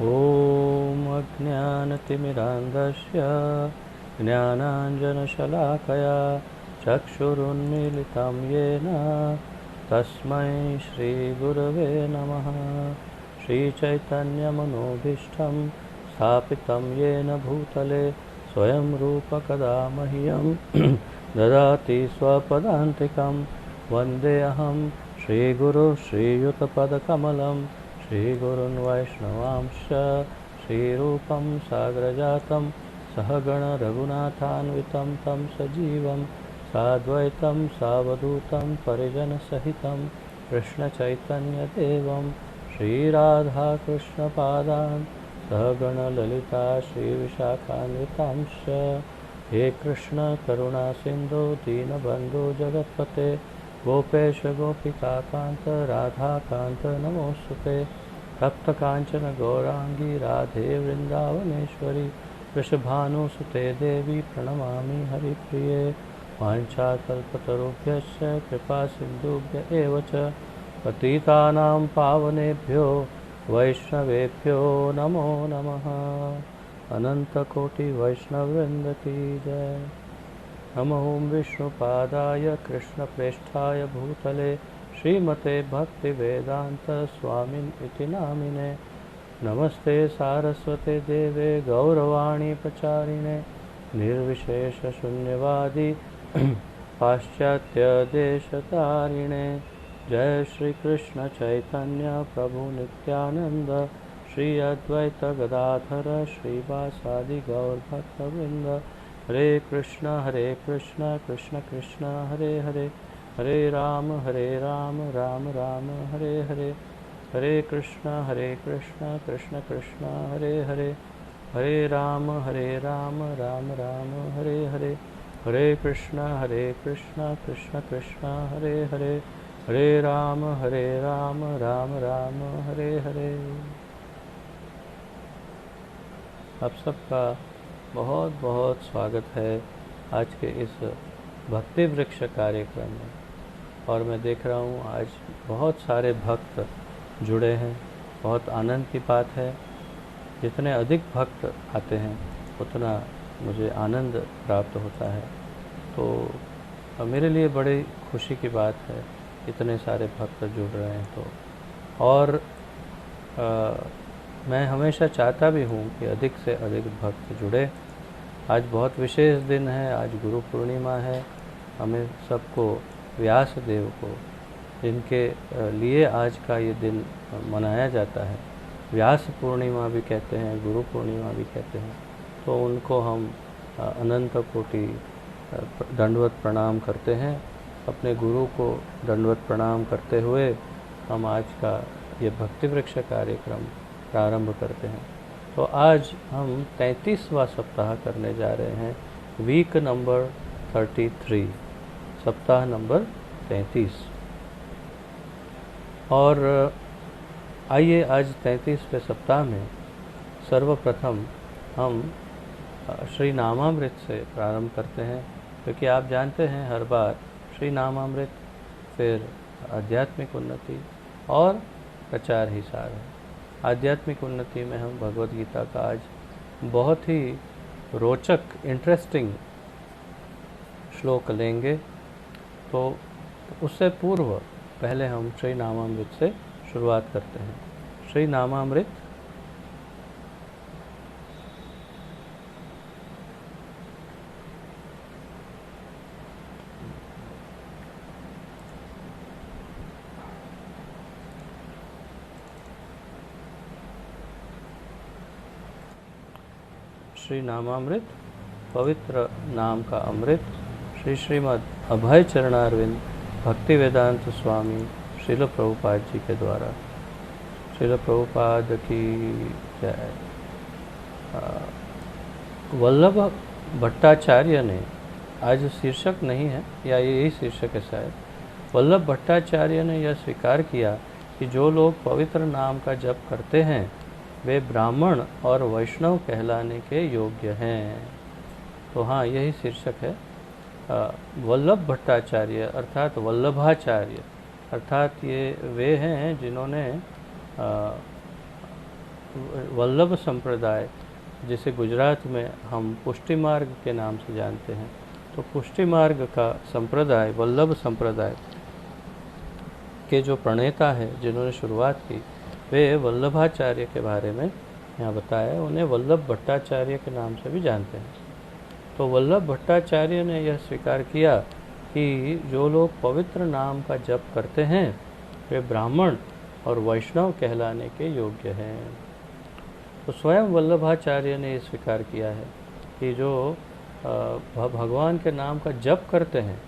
ॐ अज्ञानतिमिरान्धस्य ज्ञानाञ्जनशलाकया चक्षुरुन्मीलितं येन तस्मै श्रीगुरवे नमः। श्रीचैतन्यमनोभीष्टं स्थापितं येन भूतले स्वयं रूपकदा मह्यं ददाति स्वपदान्तिकं। वन्देऽहं श्रीगुरु श्रीयुतपदकमलं श्रीगुरुन् वैष्णवांश्च श्रीरूपं साग्रजातं सहगण रघुनाथान्वितं तं सजीवं साद्वैतं सावधूतं परिजनसहितं कृष्णचैतन्यदेवं श्रीराधाकृष्णपादान् सहगण ललिता श्रीविशाखान्वितांश्च। हे कृष्ण करुणा सिन्धो दीनबन्धो जगत्पते गोपेश गोपिकान्त राधाकान्त नमोस्तुते। तप्तकाञ्चन गौरांगी राधे वृन्दावनेश्वरी वृषभानुसुते देवी प्रणमामि हरिप्रिये। वाञ्छाकल्पतरुभ्यश्च कृपा सिन्धुभ्य एव च पतितानां पावनेभ्यो वैष्णवेभ्यो नमो नमः। अनन्तकोटि वैष्णववृन्द की जय। नमो विष्णुपादाय कृष्णप्रेष्ठाय भूतले श्रीमते भक्तिवेदान्त स्वामिनिति नामिने। नमस्ते सारस्वते देवे गौरवाणी प्रचारिणे निर्विशेषशून्यवादी पाश्चात्य देशतारिणे। जय श्री कृष्ण चैतन्य प्रभु नित्यानंद श्री अद्वैत गदाधर श्रीवासादि गौरभक्तवृंद। हरे कृष्ण कृष्ण कृष्ण हरे हरे हरे राम राम राम हरे हरे। हरे कृष्ण कृष्ण कृष्ण हरे हरे हरे राम राम राम हरे हरे। हरे कृष्ण कृष्ण कृष्ण हरे हरे हरे राम राम राम हरे हरे। आप सबका बहुत बहुत स्वागत है आज के इस भक्ति वृक्ष कार्यक्रम में। और मैं देख रहा हूँ आज बहुत सारे भक्त जुड़े हैं। बहुत आनंद की बात है। जितने अधिक भक्त आते हैं उतना मुझे आनंद प्राप्त होता है। तो मेरे लिए बड़ी खुशी की बात है इतने सारे भक्त जुड़ रहे हैं। तो और मैं हमेशा चाहता भी हूँ कि अधिक से अधिक भक्त जुड़े। आज बहुत विशेष दिन है। आज गुरु पूर्णिमा है। हमें सबको व्यास देव को, जिनके लिए आज का ये दिन मनाया जाता है, व्यास पूर्णिमा भी कहते हैं, गुरु पूर्णिमा भी कहते हैं, तो उनको हम अनंत कोटि दंडवत प्रणाम करते हैं। अपने गुरु को दंडवत प्रणाम करते हुए हम आज का ये भक्ति वृक्ष कार्यक्रम प्रारंभ करते हैं। तो आज हम 33वां सप्ताह करने जा रहे हैं। वीक नंबर 33, सप्ताह नंबर 33। और आइए आज 33वें सप्ताह में सर्वप्रथम हम श्री नामामृत से प्रारंभ करते हैं, क्योंकि आप जानते हैं हर बार श्री नामामृत, फिर आध्यात्मिक उन्नति और प्रचार ही सार है। आध्यात्मिक उन्नति में हम भगवद गीता का आज बहुत ही रोचक इंटरेस्टिंग श्लोक लेंगे। तो उससे पूर्व पहले हम श्री नामामृत से शुरुआत करते हैं। श्री नामामृत श्री नामामृत पवित्र नाम का अमृत श्री श्रीमद् अभय चरणारविंद भक्ति वेदांत स्वामी श्रील प्रभुपाद जी के द्वारा। श्रील प्रभुपाद की जय। वल्लभ भट्टाचार्य ने, आज शीर्षक नहीं है या यही शीर्षक है शायद, वल्लभ भट्टाचार्य ने यह स्वीकार किया कि जो लोग पवित्र नाम का जप करते हैं वे ब्राह्मण और वैष्णव कहलाने के योग्य हैं। तो हाँ, यही शीर्षक है। वल्लभ भट्टाचार्य अर्थात वल्लभाचार्य, अर्थात ये वे हैं जिन्होंने वल्लभ संप्रदाय, जिसे गुजरात में हम पुष्टि मार्ग के नाम से जानते हैं, तो पुष्टि मार्ग का संप्रदाय, वल्लभ संप्रदाय के जो प्रणेता है, जिन्होंने शुरुआत की, वे वल्लभाचार्य के बारे में यहाँ बताया। उन्हें वल्लभ भट्टाचार्य के नाम से भी जानते हैं। तो वल्लभ भट्टाचार्य ने यह स्वीकार किया कि जो लोग पवित्र नाम का जप करते हैं वे ब्राह्मण और वैष्णव कहलाने के योग्य हैं। तो स्वयं वल्लभाचार्य ने स्वीकार किया है कि जो भगवान के नाम का जप करते हैं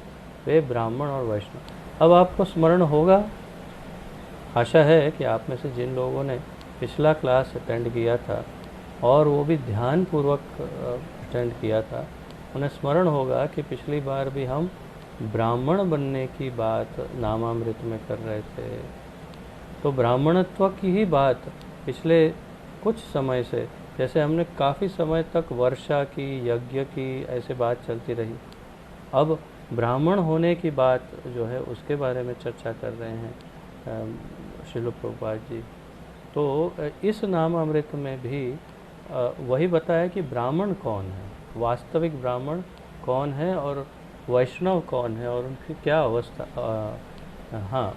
वे ब्राह्मण और वैष्णव। अब आपको स्मरण होगा, आशा है कि आप में से जिन लोगों ने पिछला क्लास अटेंड किया था और वो भी ध्यान पूर्वक अटेंड किया था, उन्हें स्मरण होगा कि पिछली बार भी हम ब्राह्मण बनने की बात नामामृत में कर रहे थे। तो ब्राह्मणत्व की ही बात पिछले कुछ समय से, जैसे हमने काफ़ी समय तक वर्षा की, यज्ञ की, ऐसे बात चलती रही, अब ब्राह्मण होने की बात जो है उसके बारे में चर्चा कर रहे हैं श्रील प्रभुपाद जी। तो इस नामामृत में भी वही बताया कि ब्राह्मण कौन है, वास्तविक ब्राह्मण कौन है और वैष्णव कौन है और उनकी क्या अवस्था,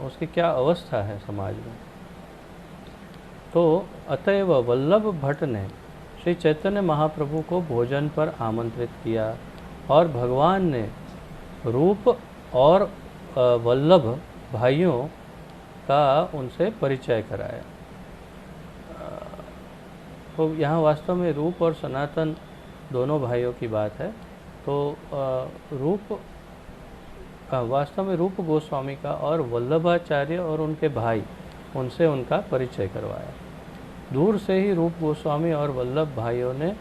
उसकी क्या अवस्था है समाज में। तो अतएव वल्लभ भट्ट ने श्री चैतन्य महाप्रभु को भोजन पर आमंत्रित किया और भगवान ने रूप और वल्लभ भाइयों का उनसे परिचय कराया। तो यहाँ वास्तव में रूप और सनातन दोनों भाइयों की बात है। तो वास्तव में रूप गोस्वामी का और वल्लभाचार्य और उनके भाई, उनसे उनका परिचय करवाया। दूर से ही रूप गोस्वामी और वल्लभ भाइयों ने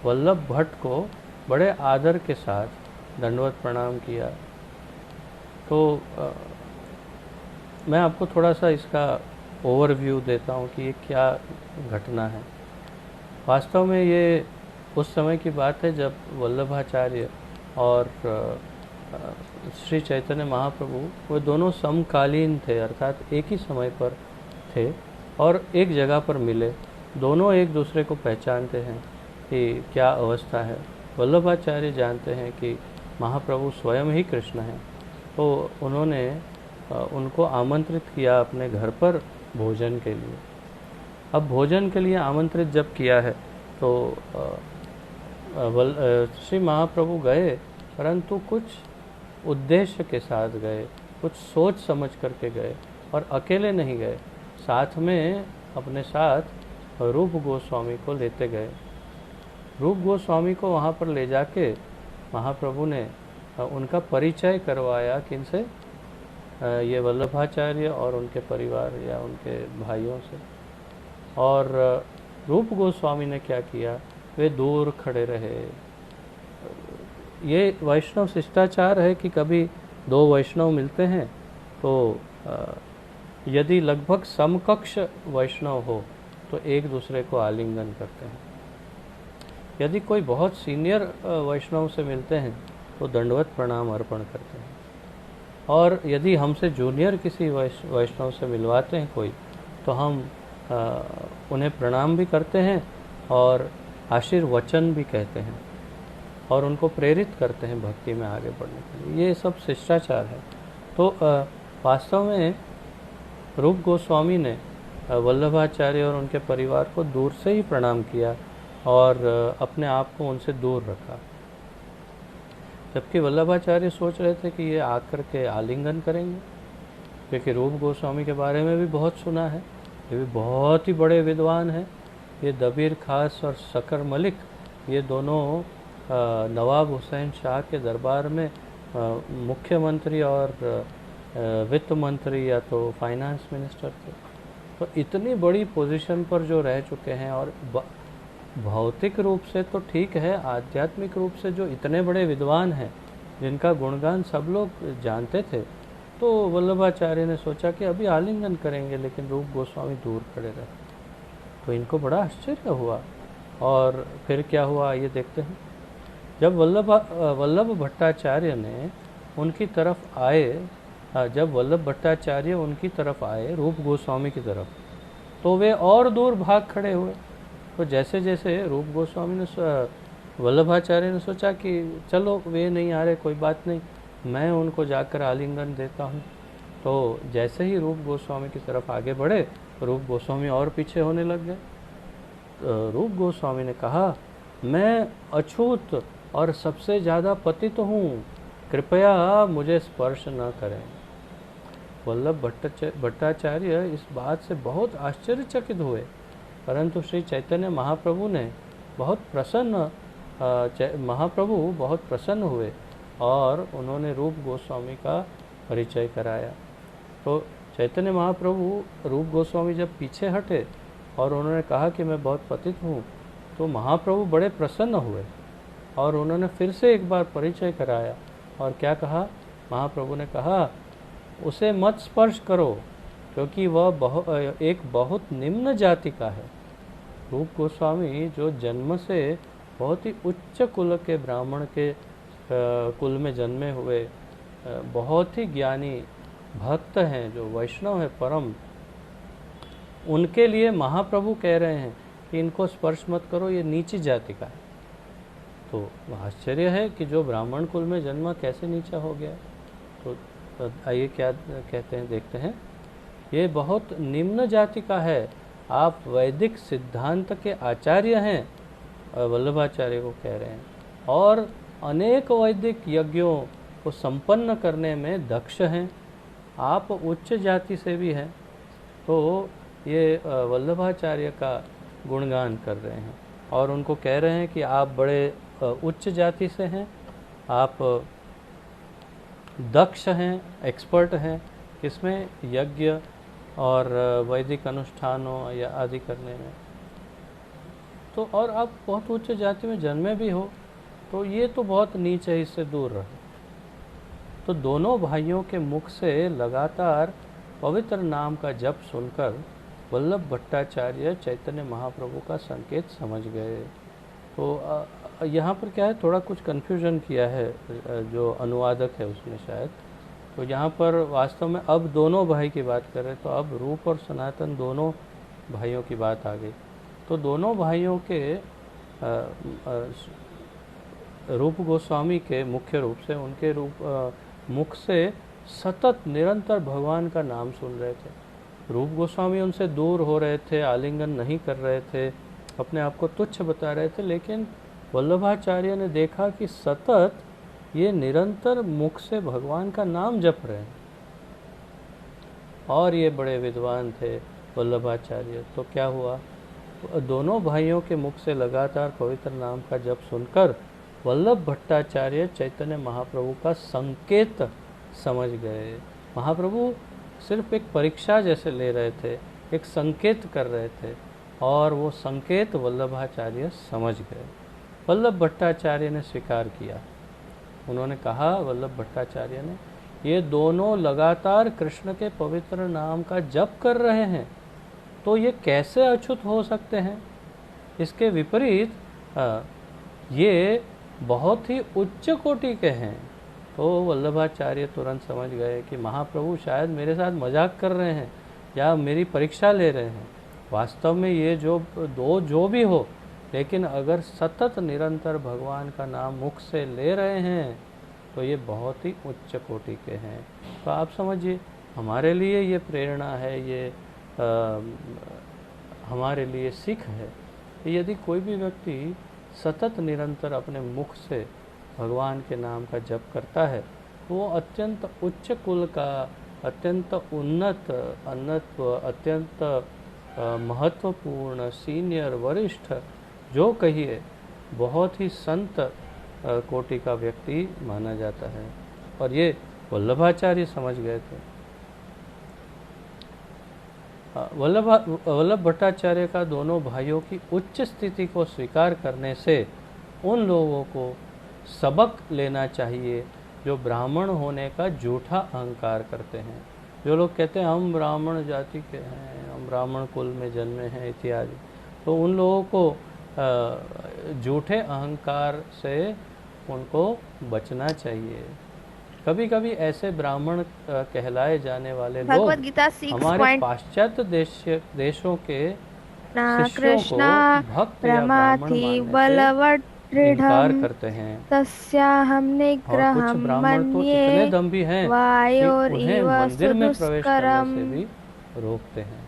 वल्लभ भट्ट को बड़े आदर के साथ दंडवत प्रणाम किया। तो मैं आपको थोड़ा सा इसका ओवरव्यू देता हूँ कि ये क्या घटना है। वास्तव में ये उस समय की बात है जब वल्लभाचार्य और श्री चैतन्य महाप्रभु वे दोनों समकालीन थे, अर्थात एक ही समय पर थे और एक जगह पर मिले। दोनों एक दूसरे को पहचानते हैं कि क्या अवस्था है। वल्लभाचार्य जानते हैं कि महाप्रभु स्वयं ही कृष्ण हैं, तो उन्होंने उनको आमंत्रित किया अपने घर पर भोजन के लिए। अब भोजन के लिए आमंत्रित जब किया है तो श्री महाप्रभु गए, परंतु कुछ उद्देश्य के साथ गए, कुछ सोच समझ करके गए और अकेले नहीं गए, साथ में अपने साथ रूप गोस्वामी को लेते गए। रूप गोस्वामी को वहाँ पर ले जाके महाप्रभु ने उनका परिचय करवाया। किनसे? ये वल्लभाचार्य और उनके परिवार या उनके भाइयों से। और रूप गोस्वामी ने क्या किया, वे दूर खड़े रहे। ये वैष्णव शिष्टाचार है कि कभी दो वैष्णव मिलते हैं तो यदि लगभग समकक्ष वैष्णव हो तो एक दूसरे को आलिंगन करते हैं। यदि कोई बहुत सीनियर वैष्णव से मिलते हैं तो दंडवत प्रणाम अर्पण करते हैं। और यदि हमसे जूनियर किसी वैष्णव से मिलवाते हैं कोई, तो हम उन्हें प्रणाम भी करते हैं और आशीर्वचन भी कहते हैं और उनको प्रेरित करते हैं भक्ति में आगे बढ़ने के लिए। ये सब शिष्टाचार है। तो वास्तव में रूप गोस्वामी ने वल्लभाचार्य और उनके परिवार को दूर से ही प्रणाम किया और अपने आप को उनसे दूर रखा, जबकि वल्लभाचार्य सोच रहे थे कि ये आकर के आलिंगन करेंगे, क्योंकि रूप गोस्वामी के बारे में भी बहुत सुना है। ये भी बहुत ही बड़े विद्वान हैं। ये दबीर खास और शकर मलिक, ये दोनों नवाब हुसैन शाह के दरबार में मुख्यमंत्री और वित्त मंत्री या तो फाइनेंस मिनिस्टर थे। तो इतनी बड़ी पोजीशन पर जो रह चुके हैं और भौतिक रूप से तो ठीक है, आध्यात्मिक रूप से जो इतने बड़े विद्वान हैं जिनका गुणगान सब लोग जानते थे, तो वल्लभाचार्य ने सोचा कि अभी आलिंगन करेंगे, लेकिन रूप गोस्वामी दूर खड़े रहे। तो इनको बड़ा आश्चर्य हुआ। और फिर क्या हुआ ये देखते हैं। जब वल्लभ भट्टाचार्य ने उनकी तरफ आए, जब वल्लभ भट्टाचार्य उनकी तरफ आए रूप गोस्वामी की तरफ, तो वे और दूर भाग खड़े हुए। तो जैसे जैसे रूप गोस्वामी ने वल्लभाचार्य ने सोचा कि चलो वे नहीं आ रहे, कोई बात नहीं, मैं उनको जाकर आलिंगन देता हूँ। तो जैसे ही रूप गोस्वामी की तरफ आगे बढ़े, रूप गोस्वामी और पीछे होने लग गए। रूप गोस्वामी ने कहा, मैं अछूत और सबसे ज़्यादा पतित हूँ, कृपया मुझे स्पर्श न करें। वल्लभ भट्टाचार्य इस बात से बहुत आश्चर्यचकित हुए, परंतु श्री चैतन्य महाप्रभु ने महाप्रभु बहुत प्रसन्न हुए और उन्होंने रूप गोस्वामी का परिचय कराया। तो चैतन्य महाप्रभु, रूप गोस्वामी जब पीछे हटे और उन्होंने कहा कि मैं बहुत पतित हूँ, तो महाप्रभु बड़े प्रसन्न हुए और उन्होंने फिर से एक बार परिचय कराया। और क्या कहा? महाप्रभु ने कहा, उसे मत स्पर्श करो, क्योंकि वह एक बहुत निम्न जाति का है। रूप गोस्वामी जो जन्म से बहुत ही उच्च कुल के ब्राह्मण के कुल में जन्मे हुए बहुत ही ज्ञानी भक्त हैं, जो वैष्णव है परम, उनके लिए महाप्रभु कह रहे हैं कि इनको स्पर्श मत करो, ये नीची जाति का है। तो आश्चर्य है कि जो ब्राह्मण कुल में जन्मा कैसे नीचा हो गया। तो आइए क्या कहते हैं, देखते हैं। ये बहुत निम्न जाति का है, आप वैदिक सिद्धांत के आचार्य हैं, वल्लभाचार्य को कह रहे हैं, और अनेक वैदिक यज्ञों को संपन्न करने में दक्ष हैं, आप उच्च जाति से भी हैं। तो ये वल्लभाचार्य का गुणगान कर रहे हैं और उनको कह रहे हैं कि आप बड़े उच्च जाति से हैं, आप दक्ष हैं, एक्सपर्ट हैं, किसमें? यज्ञ और वैदिक अनुष्ठानों या आदि करने में। तो और आप बहुत उच्च जाति में जन्मे भी हो, तो ये तो बहुत नीच है, इससे दूर रहो। तो दोनों भाइयों के मुख से लगातार पवित्र नाम का जप सुनकर वल्लभ भट्टाचार्य चैतन्य महाप्रभु का संकेत समझ गए। तो यहाँ पर क्या है, थोड़ा कुछ कन्फ्यूजन किया है जो अनुवादक है उसने शायद। तो यहाँ पर वास्तव में अब दोनों भाई की बात कर रहे, तो अब रूप और सनातन दोनों भाइयों की बात आ गई। तो दोनों भाइयों के रूप गोस्वामी के मुख्य रूप से उनके मुख से सतत निरंतर भगवान का नाम सुन रहे थे। रूप गोस्वामी उनसे दूर हो रहे थे, आलिंगन नहीं कर रहे थे, अपने आप को तुच्छ बता रहे थे, लेकिन वल्लभाचार्य ने देखा कि सतत ये निरंतर मुख से भगवान का नाम जप रहे हैं और ये बड़े विद्वान थे वल्लभाचार्य। तो क्या हुआ, दोनों भाइयों के मुख से लगातार पवित्र नाम का जप सुनकर वल्लभ भट्टाचार्य चैतन्य महाप्रभु का संकेत समझ गए। महाप्रभु सिर्फ एक परीक्षा जैसे ले रहे थे, एक संकेत कर रहे थे, और वो संकेत वल्लभाचार्य समझ गए। वल्लभ भट्टाचार्य ने स्वीकार किया। उन्होंने कहा, वल्लभ भट्टाचार्य ने, ये दोनों लगातार कृष्ण के पवित्र नाम का जप कर रहे हैं, तो ये कैसे अछूत हो सकते हैं? इसके विपरीत ये बहुत ही उच्च कोटि के हैं। तो वल्लभाचार्य तुरंत समझ गए कि महाप्रभु शायद मेरे साथ मजाक कर रहे हैं या मेरी परीक्षा ले रहे हैं। वास्तव में ये जो भी हो, लेकिन अगर सतत निरंतर भगवान का नाम मुख से ले रहे हैं तो ये बहुत ही उच्च कोटि के हैं। तो आप समझिए, हमारे लिए ये प्रेरणा है, ये हमारे लिए सीख है कि यदि कोई भी व्यक्ति सतत निरंतर अपने मुख से भगवान के नाम का जप करता है, वो अत्यंत उच्च कुल का, अत्यंत उन्नत, अत्यंत महत्वपूर्ण, सीनियर, वरिष्ठ, जो कहिए, बहुत ही संत कोटि का व्यक्ति माना जाता है। और ये वल्लभाचार्य समझ गए थे। वल्लभ भट्टाचार्य का दोनों भाइयों की उच्च स्थिति को स्वीकार करने से उन लोगों को सबक लेना चाहिए जो ब्राह्मण होने का झूठा अहंकार करते हैं। जो लोग कहते हैं हम ब्राह्मण जाति के हैं, हम ब्राह्मण कुल में जन्मे हैं इत्यादि, तो उन लोगों को झूठे अहंकार से उनको बचना चाहिए। कभी कभी ऐसे ब्राह्मण कहलाए जाने वाले लोग हमारे पाश्चात्य देशों के शिष्यों को कृष्ण भक्त या ब्राह्मण प्रमाथि मानने से इनकार बलवदृढ़म् करते हैं। तस्याहं और कुछ निग्रहं ब्राह्मण तो इतने मन्ये दंभी हैं कि उन्हें वायोरिव मंदिर में प्रवेश करने सुदुष्करम्। से भी रोकते हैं।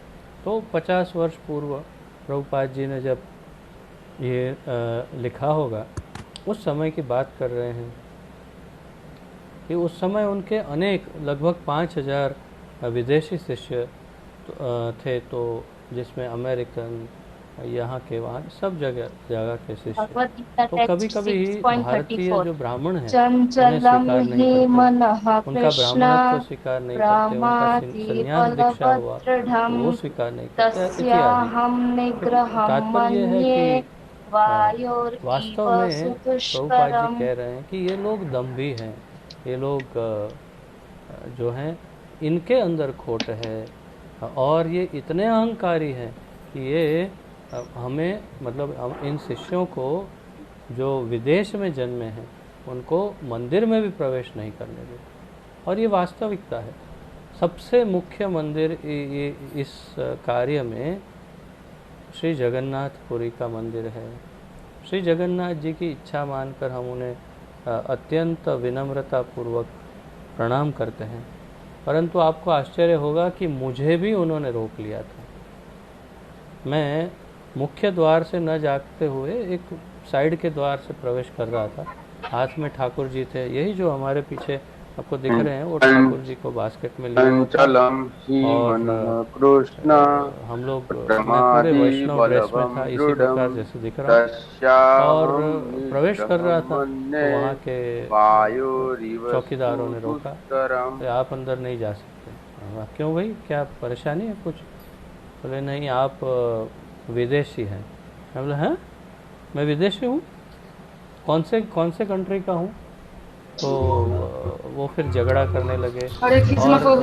तो 50 वर्ष पूर्व प्रभुपाद जी ने जब ये लिखा होगा, उस समय की बात कर रहे हैं कि उस समय उनके अनेक लगभग 5000 विदेशी शिष्य थे, तो जिसमें अमेरिकन, यहाँ के वहाँ सब जगह जगह के शिष्य। भगवद गीता तो कभी टेक्स्ट कभी भारतीय 6.34 जो ब्राह्मण हैं उन्हें चंचलम स्वीकार नहीं हि करते, मनः उनका कृष्ण ब्राह्मणत्व स्वीकार नहीं करते, उनका प्रमाथि संन्यास दीक्षा हुआ तो वो बलवदृढ़म् स्वीकार नहीं करते इत्यादि। तस्याहं तो निग्रहं तात्पर्य यह है मन्ये कि वास्तव वायोरिव में प्रभुपाद जी सुदुष्करम्। कह रहे हैं कि ये लोग दम्भी हैं, ये लोग जो हैं इनके अंदर खोट है, और ये इतने अहंकारी हैं कि ये हमें, मतलब इन शिष्यों को जो विदेश में जन्मे हैं उनको मंदिर में भी प्रवेश नहीं करने देते। और ये वास्तविकता है। सबसे मुख्य मंदिर इस कार्य में श्री जगन्नाथपुरी का मंदिर है। श्री जगन्नाथ जी की इच्छा मानकर हम उन्हें अत्यंत विनम्रता पूर्वक प्रणाम करते हैं, परंतु आपको आश्चर्य होगा कि मुझे भी उन्होंने रोक लिया था। मैं मुख्य द्वार से न जाते हुए एक साइड के द्वार से प्रवेश कर रहा था। हाथ में ठाकुर जी थे, यही जो हमारे पीछे आपको दिख रहे हैं, वो ठाकुर जी को बास्केट में लिया हुआ था। और कृष्ण हम लोग, मैं पूरे प्रमादि वैष्णव ड्रेस में था, बलवम इसी दृढ़म् प्रकार जैसे दिख रहा हूँ, और तस्याहं प्रवेश कर रहा निग्रहं था। मन्ये तो वहाँ के वायोरिव चौकीदारों ने रोका, सुदुष्करम्। तो आप अंदर नहीं जा सकते। क्यों भाई, क्या परेशानी है कुछ? बोले नहीं, आप विदेशी हैं। मैं बोला हैं, मैं विदेशी हूँ? कौन से कंट्री का हूँ? तो वो फिर झगड़ा करने लगे। और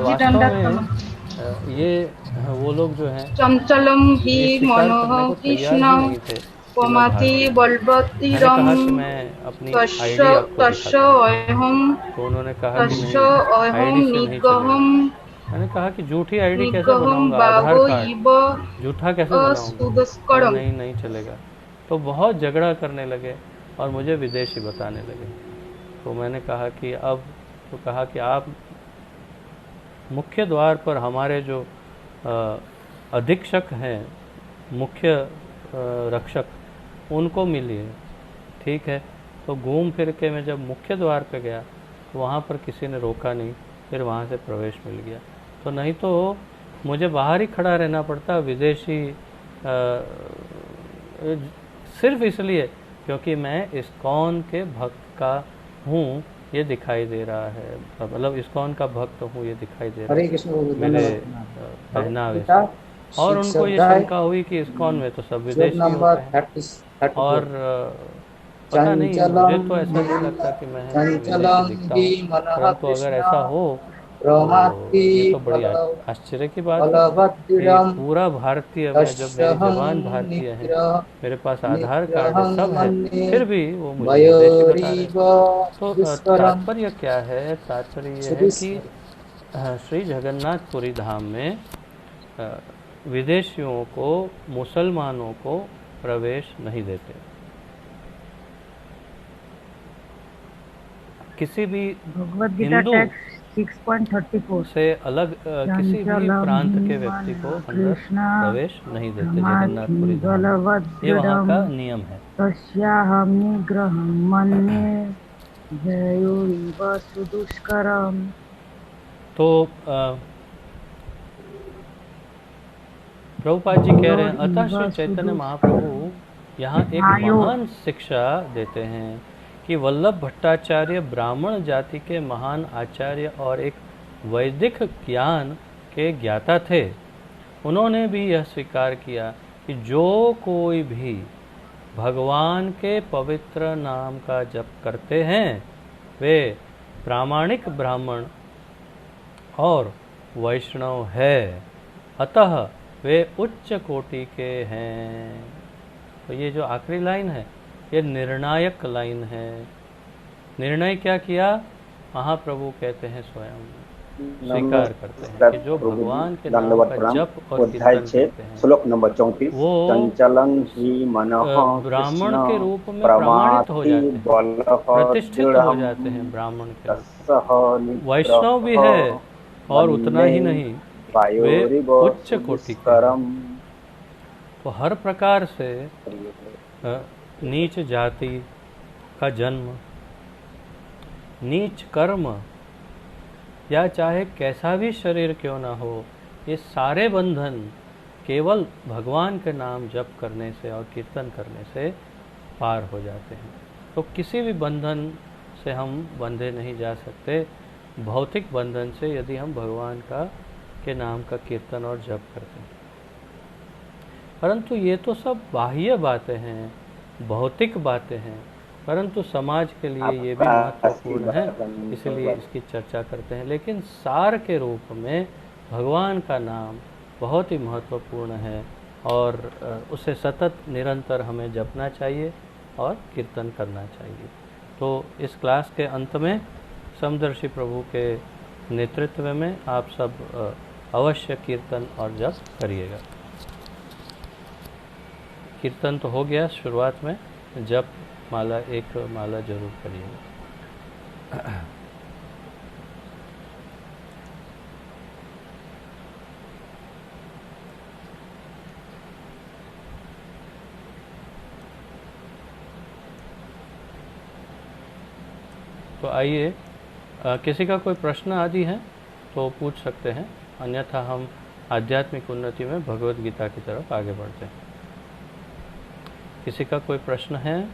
वास्तव में ये वो लोग जो हैं चंचलम हि ये स्वीकार मनः करने को तैयार कृष्ण ही नहीं थे कि मैं पमाति भारतीय हूँ। मैंने बलवतीरम कहा कि मैं अपनी तस्य आईडी आपको तस्य दिखाता हूँ, अहम तो उन्होंने कहा कि तस्य नहीं, अहम आईडी से नहीं चलेगा। निग्रहम मैंने कहा कि झूठी आईडी कैसे निग्रहम बनाऊंगा, आधार बाहो कार्ड इव झूठा कैसे बनाऊंगा? बोले सुदुष्करम। नहीं, नहीं चलेगा। तो बहुत झगड़ा करने लगे और मुझे विदेशी बताने लगे। तो मैंने कहा कि अब, तो कहा कि आप मुख्य द्वार पर हमारे जो अधीक्षक हैं, मुख्य रक्षक, उनको मिलिए। ठीक है। तो घूम फिर के मैं जब मुख्य द्वार पे गया तो वहाँ पर किसी ने रोका नहीं, फिर वहाँ से प्रवेश मिल गया। तो नहीं तो मुझे बाहर ही खड़ा रहना पड़ता, विदेशी सिर्फ इसलिए क्योंकि मैं इस्कॉन के भक्त का हूँ, ये दिखाई दे रहा है। मतलब इस्कॉन का भक्त हूँ ये दिखाई दे रहा हरे है कृष्ण बोलो, मेरे धन्यवाद। पहनावे गीता से। और सिक्स उनको ये अध्याय शंका हुई कि इस्कॉन में तो सब श्लोक विदेशी नंबर होते हैं। 34। और पता नहीं, मुझे तो ऐसा नहीं लगता कि मैं विदेशी चंचलम दिखता हि हूँ, मनः परंतु अगर कृष्ण ऐसा हो प्रमाथि तो ये तो बड़ी आश्चर्य की बात है कि बलवदृढ़म् पूरा भारतीय, मैं जब मेरी तस्याहं जवान भारतीय हैं, मेरे पास आधार कार्ड है, निग्रहं सब है, मन्ये फिर भी वो मुझे विदेशी बता रहे हैं। वयोरिव तो दुष्करम्। तात्पर्य क्या है? तात्पर्य ये है कि सुदुष्कर। श्री जगन्नाथपुरी धाम में विदेशियों को, मुसलमानों को प्रवेश नहीं देते। किसी भी भगवद गीता हिंदू टेक्स्ट 6.34 से अलग किसी भी प्रांत के व्यक्ति को अंदर कृष्ण प्रवेश नहीं देते प्रमाथि जगन्नाथपुरी धाम में। ये वहाँ बलवदृढ़म् का नियम है। तस्याहं निग्रहं मन्ये वायोरिव सुदुष्करम्। तो प्रभुपाद जी कह रहे हैं, अतः श्री चैतन्य महाप्रभु यहाँ एक महान शिक्षा देते हैं कि वल्लभ भट्टाचार्य ब्राह्मण जाति के महान आचार्य और एक वैदिक ज्ञान के ज्ञाता थे। उन्होंने भी यह स्वीकार किया कि जो कोई भी भगवान के पवित्र नाम का जप करते हैं वे प्रामाणिक ब्राह्मण और वैष्णव है, अतः वे उच्च कोटि के हैं। तो ये जो आखिरी लाइन है ये निर्णायक लाइन है। निर्णय क्या किया? महाप्रभु कहते हैं स्वयं, स्वीकार करते हैं कि जो भगवान के नाम दंडवत का प्रणाम। जप और अध्याय कीर्तन 6 करते हैं श्लोक नंबर 34। वो चंचलं ही मनः ब्राह्मण कृष्ण के रूप में प्रमाणित हो प्रमाथि जाते हैं, बलः प्रतिष्ठित हो दृढ़म् जाते हैं ब्राह्मण के रूप तस्सह में। वैष्णव भी निग्रहः है और उतना मन्ये ही नहीं, वे वायोरिव उच्च कोटि के हैं। सुदुष्करम्। तो हर प्रकार से नीच जाति का जन्म, नीच कर्म, या चाहे कैसा भी शरीर क्यों ना हो, ये सारे बंधन केवल भगवान के नाम जप करने से और कीर्तन करने से पार हो जाते हैं। तो किसी भी बंधन से हम बंधे नहीं जा सकते, भौतिक बंधन से, यदि हम भगवान के नाम का कीर्तन और जप करते हैं। परंतु ये तो सब बाह्य बातें हैं, भौतिक बातें हैं, परंतु समाज के लिए ये भी महत्वपूर्ण है, इसलिए इसकी चर्चा करते हैं। लेकिन सार के रूप में भगवान का नाम बहुत ही महत्वपूर्ण है और उसे सतत निरंतर हमें जपना चाहिए और कीर्तन करना चाहिए। तो इस क्लास के अंत में समदर्शी प्रभु के नेतृत्व में आप सब अवश्य कीर्तन और जप करिएगा। कीर्तन तो हो गया शुरुआत में, जप माला, एक माला जरूर करिएगा। तो आइए, किसी का कोई प्रश्न आदि है तो पूछ सकते हैं, अन्यथा हम आध्यात्मिक उन्नति में भगवत गीता की तरफ आगे बढ़ते हैं। किसी का कोई प्रश्न है?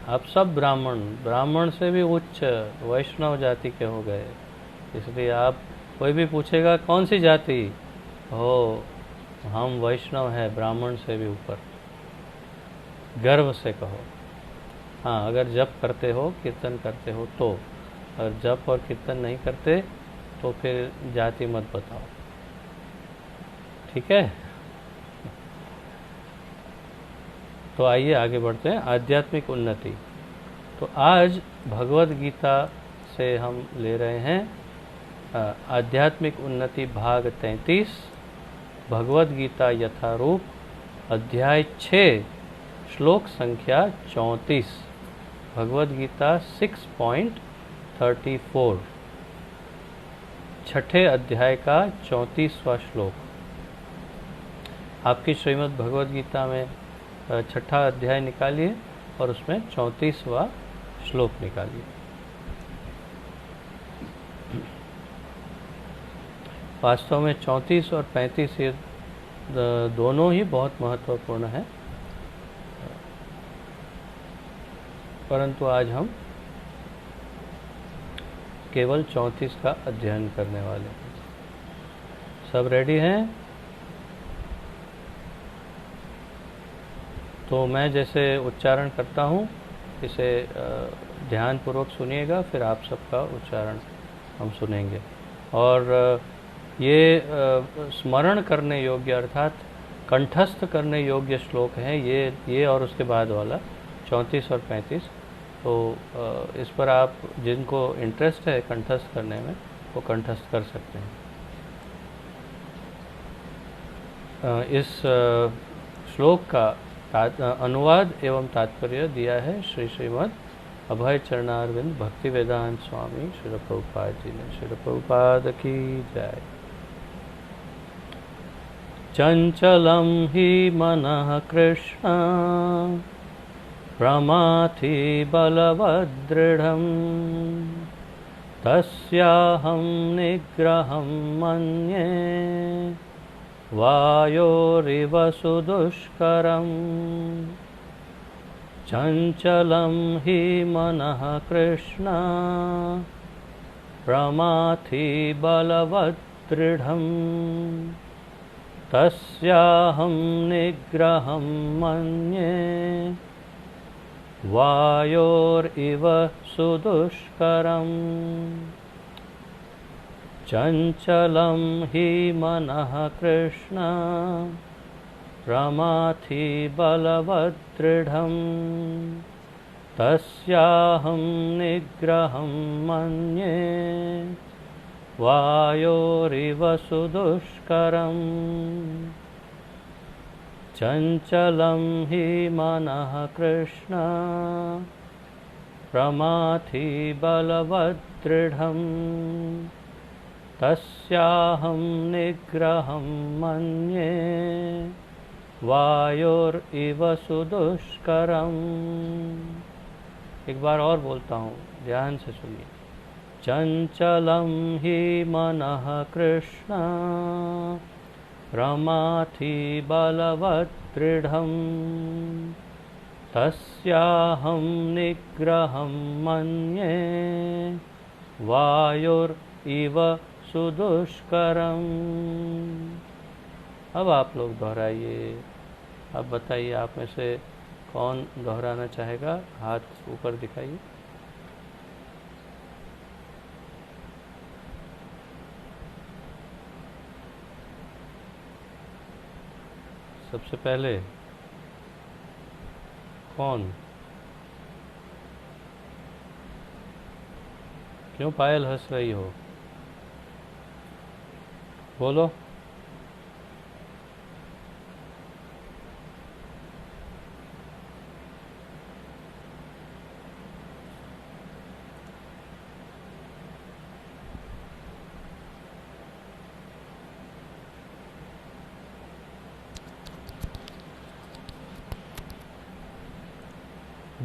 आप सब ब्राह्मण से भी उच्च वैष्णव जाति के हो गए, इसलिए आप, कोई भी पूछेगा कौन सी जाति हो, हम वैष्णव हैं, ब्राह्मण से भी ऊपर, गर्व से कहो। हाँ, अगर जप करते हो, कीर्तन करते हो तो, अगर जप और कीर्तन नहीं करते तो फिर जाति मत बताओ, ठीक है? तो आइए आगे बढ़ते हैं। आध्यात्मिक उन्नति, तो आज भगवत गीता से हम ले रहे हैं आध्यात्मिक उन्नति भाग 33, भगवत गीता यथारूप, अध्याय 6, श्लोक संख्या 34। भगवत गीता 6.34, छठे अध्याय का 34वां श्लोक। आपकी श्रीमद् भगवत गीता में छठा अध्याय निकालिए और उसमें 34वां श्लोक निकालिए। वास्तव में 34 और 35 ये दोनों ही बहुत महत्वपूर्ण है, परंतु आज हम केवल 34 का अध्ययन करने वाले हैं। सब रेडी हैं? तो मैं जैसे उच्चारण करता हूँ, इसे ध्यानपूर्वक सुनिएगा, फिर आप सबका उच्चारण हम सुनेंगे। और ये स्मरण करने योग्य, अर्थात कंठस्थ करने योग्य श्लोक हैं ये और उसके बाद वाला 34 और 35। तो इस पर आप, जिनको इंटरेस्ट है कंठस्थ करने में, वो कंठस्थ कर सकते हैं। इस श्लोक का अनुवाद एवं तात्पर्य दिया है श्रीमद् अभय चरणारविंद भक्ति वेदांत स्वामी श्री प्रभुपाद जी ने। श्री प्रभुपाद की जय। चंचलं हि मनः कृष्ण प्रमाथि बलवदृढं तस्याहं निग्रहं मन्ये वायोरिव सुदुष्करम्। चंचलं हि मनः कृष्ण प्रमाथि बलवदृढं तस्याहं निग्रहं मन्ये वायोरिव सुदुष्करम्। चंचलं हि मनः कृष्ण प्रमाथि बलवदृढं तस्याहं निग्रहं मन्ये वायोरिव सुदुष्करम् चञ्चलं हि मनः कृष्ण प्रमाथि बलवद्दृढम् तस्याहं निग्रहं मन्ये वायोरिव सुदुष्करम्। एक बार और बोलता हूँ, ध्यान से सुनिए। चंचलं हि मनः कृष्ण प्रमाथि बलवद्दृढम् तस्याहं निग्रहं मन्ये वायोरिव सुदुष्करम्। अब आप लोग दोहराइए। अब बताइए, आप में से कौन दोहराना चाहेगा? हाथ ऊपर दिखाइए। सबसे पहले कौन? क्यों पायल हंस रही हो? बोलो।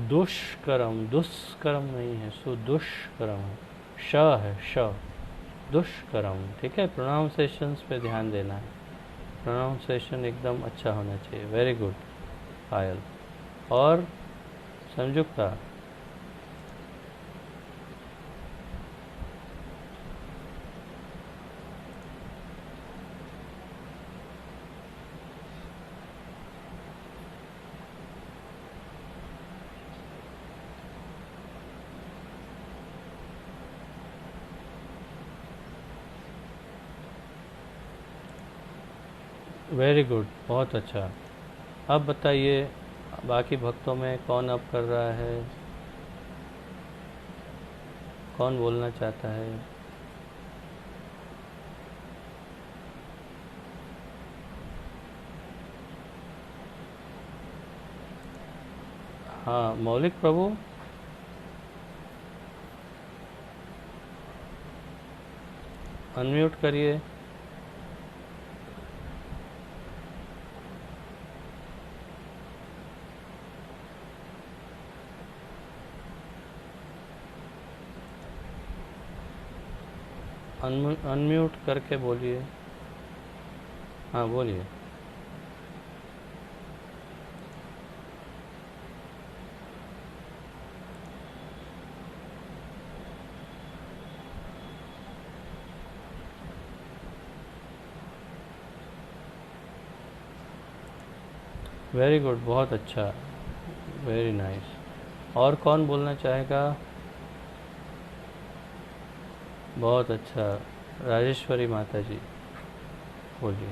दुष्करम, दुष्करम नहीं है, सुदुष्करम है। श है, श, दुष्करम। ठीक है, प्रोनाउंसिएशंस पे ध्यान देना है। प्रोनाउंसिएशन एकदम अच्छा होना चाहिए। वेरी गुड पायल। और संयुक्ता? वेरी गुड, बहुत अच्छा। अब बताइए, बाकी भक्तों में कौन अब कर रहा है? कौन बोलना चाहता है? हाँ, मौलिक प्रभु। अनम्यूट करिए। अनम्यूट करके बोलिए। हाँ, बोलिए। वेरी गुड, बहुत अच्छा, वेरी नाइस। और कौन बोलना चाहेगा? बहुत अच्छा, राजेश्वरी माता जी बोलिए।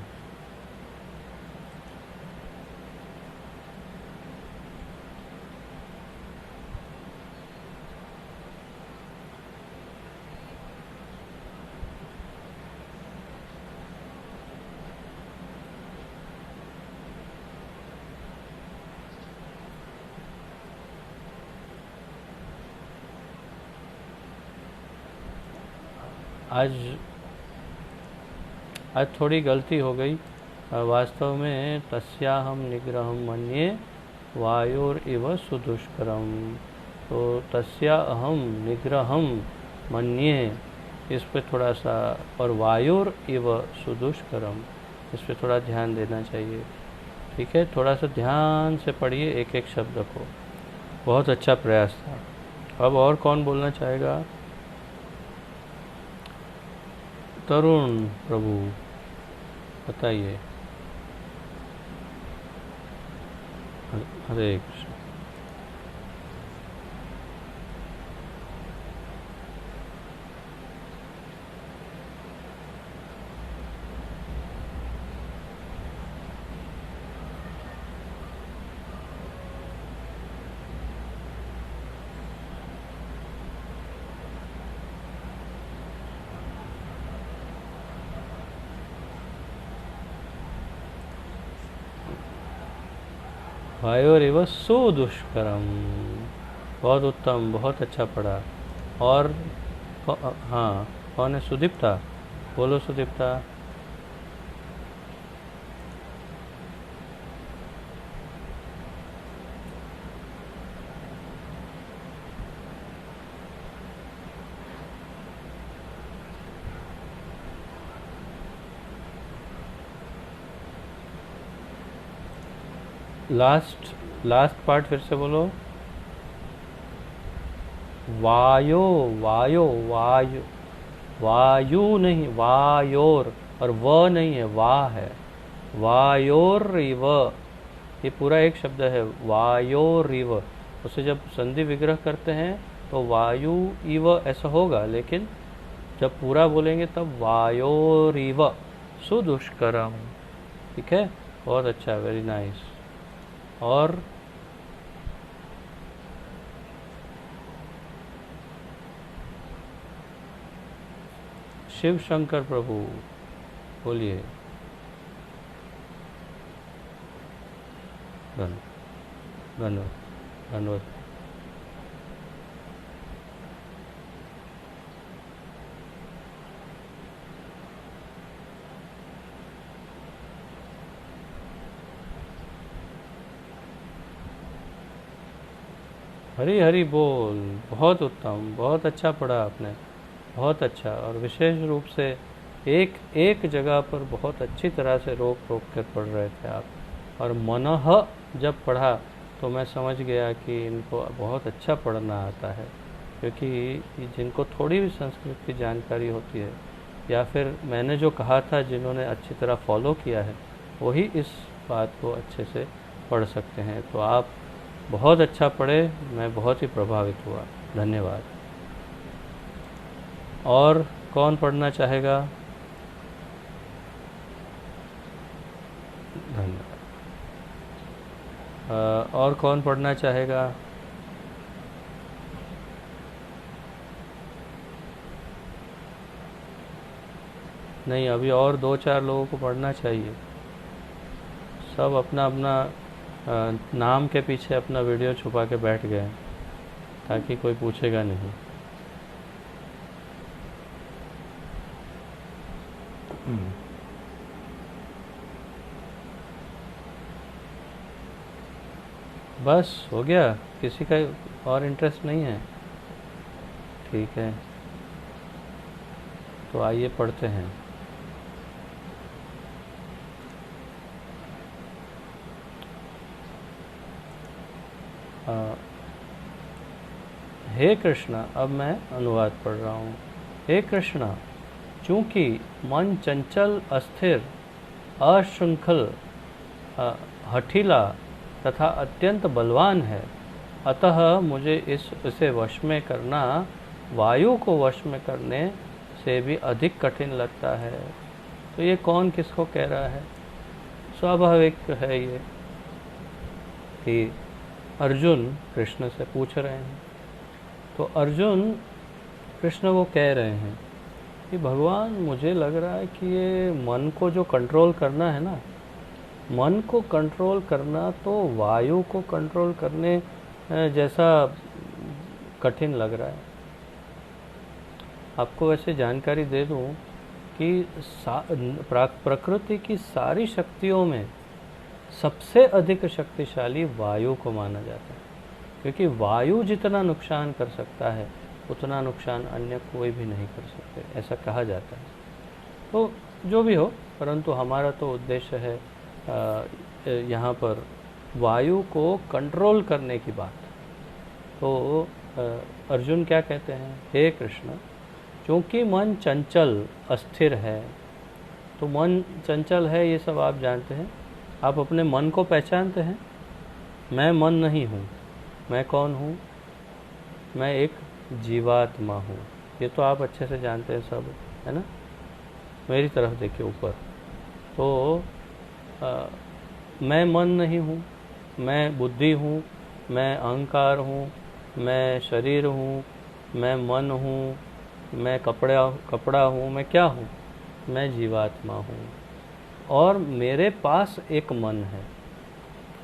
आज थोड़ी गलती हो गई। वास्तव में तस्याहम निग्रहम मन्ये वायोर इव सुदुष्करम। तो तस्याहम निग्रहम मन्ये, इस पे थोड़ा सा, और वायोर इव सुदुष्करम, इस पे थोड़ा ध्यान देना चाहिए। ठीक है, थोड़ा सा ध्यान से पढ़िए एक एक शब्द को। बहुत अच्छा प्रयास था। अब और कौन बोलना चाहेगा? तरुण प्रभु बताइए। हरे कृष्ण। वायोरिव सुदुष्करम, बहुत उत्तम, बहुत अच्छा पढ़ा। और हाँ, कौन है? सुदीप्ता, बोलो सुदीप्ता। लास्ट पार्ट फिर से बोलो। वायो, वायो, वायु, वायु नहीं, वायोर, और व नहीं है, वा है। वायोरिव, ये पूरा एक शब्द है, वायोरिव। उसे जब संधि विग्रह करते हैं तो वायु इव ऐसा होगा, लेकिन जब पूरा बोलेंगे तब वायोरिव सुदुष्करम। ठीक है, बहुत अच्छा, वेरी नाइस। और शिव शंकर प्रभु, बोलिए। धन्यवाद, धन्यवाद। हरी हरी बोल, बहुत उत्तम, बहुत अच्छा पढ़ा आपने, बहुत अच्छा। और विशेष रूप से एक एक जगह पर बहुत अच्छी तरह से रोक रोक कर पढ़ रहे थे आप। और मनः जब पढ़ा तो मैं समझ गया कि इनको बहुत अच्छा पढ़ना आता है, क्योंकि जिनको थोड़ी भी संस्कृत की जानकारी होती है, या फिर मैंने जो कहा था जिन्होंने अच्छी तरह फॉलो किया है, वही इस बात को अच्छे से पढ़ सकते हैं। तो आप बहुत अच्छा पढ़े, मैं बहुत ही प्रभावित हुआ, धन्यवाद। और कौन पढ़ना चाहेगा? धन्यवाद। और कौन पढ़ना चाहेगा? नहीं, अभी और 2-4 लोगों को पढ़ना चाहिए। सब अपना अपना नाम के पीछे अपना वीडियो छुपा के बैठ गए, ताकि कोई पूछेगा नहीं। बस हो गया, किसी का और इंटरेस्ट नहीं है? ठीक है, तो आइए पढ़ते हैं। हे कृष्णा, अब मैं अनुवाद पढ़ रहा हूँ। हे कृष्णा, चूँकि मन चंचल, अस्थिर, अशृंखल, हठीला तथा अत्यंत बलवान है, अतः मुझे इसे वश में करना वायु को वश में करने से भी अधिक कठिन लगता है। तो ये कौन किसको कह रहा है? स्वाभाविक है ये कि अर्जुन कृष्ण से पूछ रहे हैं। तो अर्जुन कृष्ण को कह रहे हैं कि भगवान, मुझे लग रहा है कि ये मन को जो कंट्रोल करना है ना, मन को कंट्रोल करना तो वायु को कंट्रोल करने जैसा कठिन लग रहा है। आपको वैसे जानकारी दे दूं कि प्रकृति की सारी शक्तियों में सबसे अधिक शक्तिशाली वायु को माना जाता है, क्योंकि वायु जितना नुकसान कर सकता है उतना नुकसान अन्य कोई भी नहीं कर सकते, ऐसा कहा जाता है। तो जो भी हो, परंतु हमारा तो उद्देश्य है यहाँ पर वायु को कंट्रोल करने की बात। तो अर्जुन क्या कहते हैं? हे कृष्ण, क्योंकि मन चंचल, अस्थिर है। तो मन चंचल है, ये सब आप जानते हैं। आप अपने मन को पहचानते हैं? मैं मन नहीं हूँ। मैं कौन हूँ? मैं एक जीवात्मा हूँ। ये तो आप अच्छे से जानते हैं सब, है ना? मेरी तरफ देखिए ऊपर। तो मैं मन नहीं हूँ, मैं बुद्धि हूँ, मैं अहंकार हूँ, मैं शरीर हूँ, मैं मन हूँ, मैं कपड़ा हूँ, मैं क्या हूँ? मैं जीवात्मा हूँ। और मेरे पास एक मन है।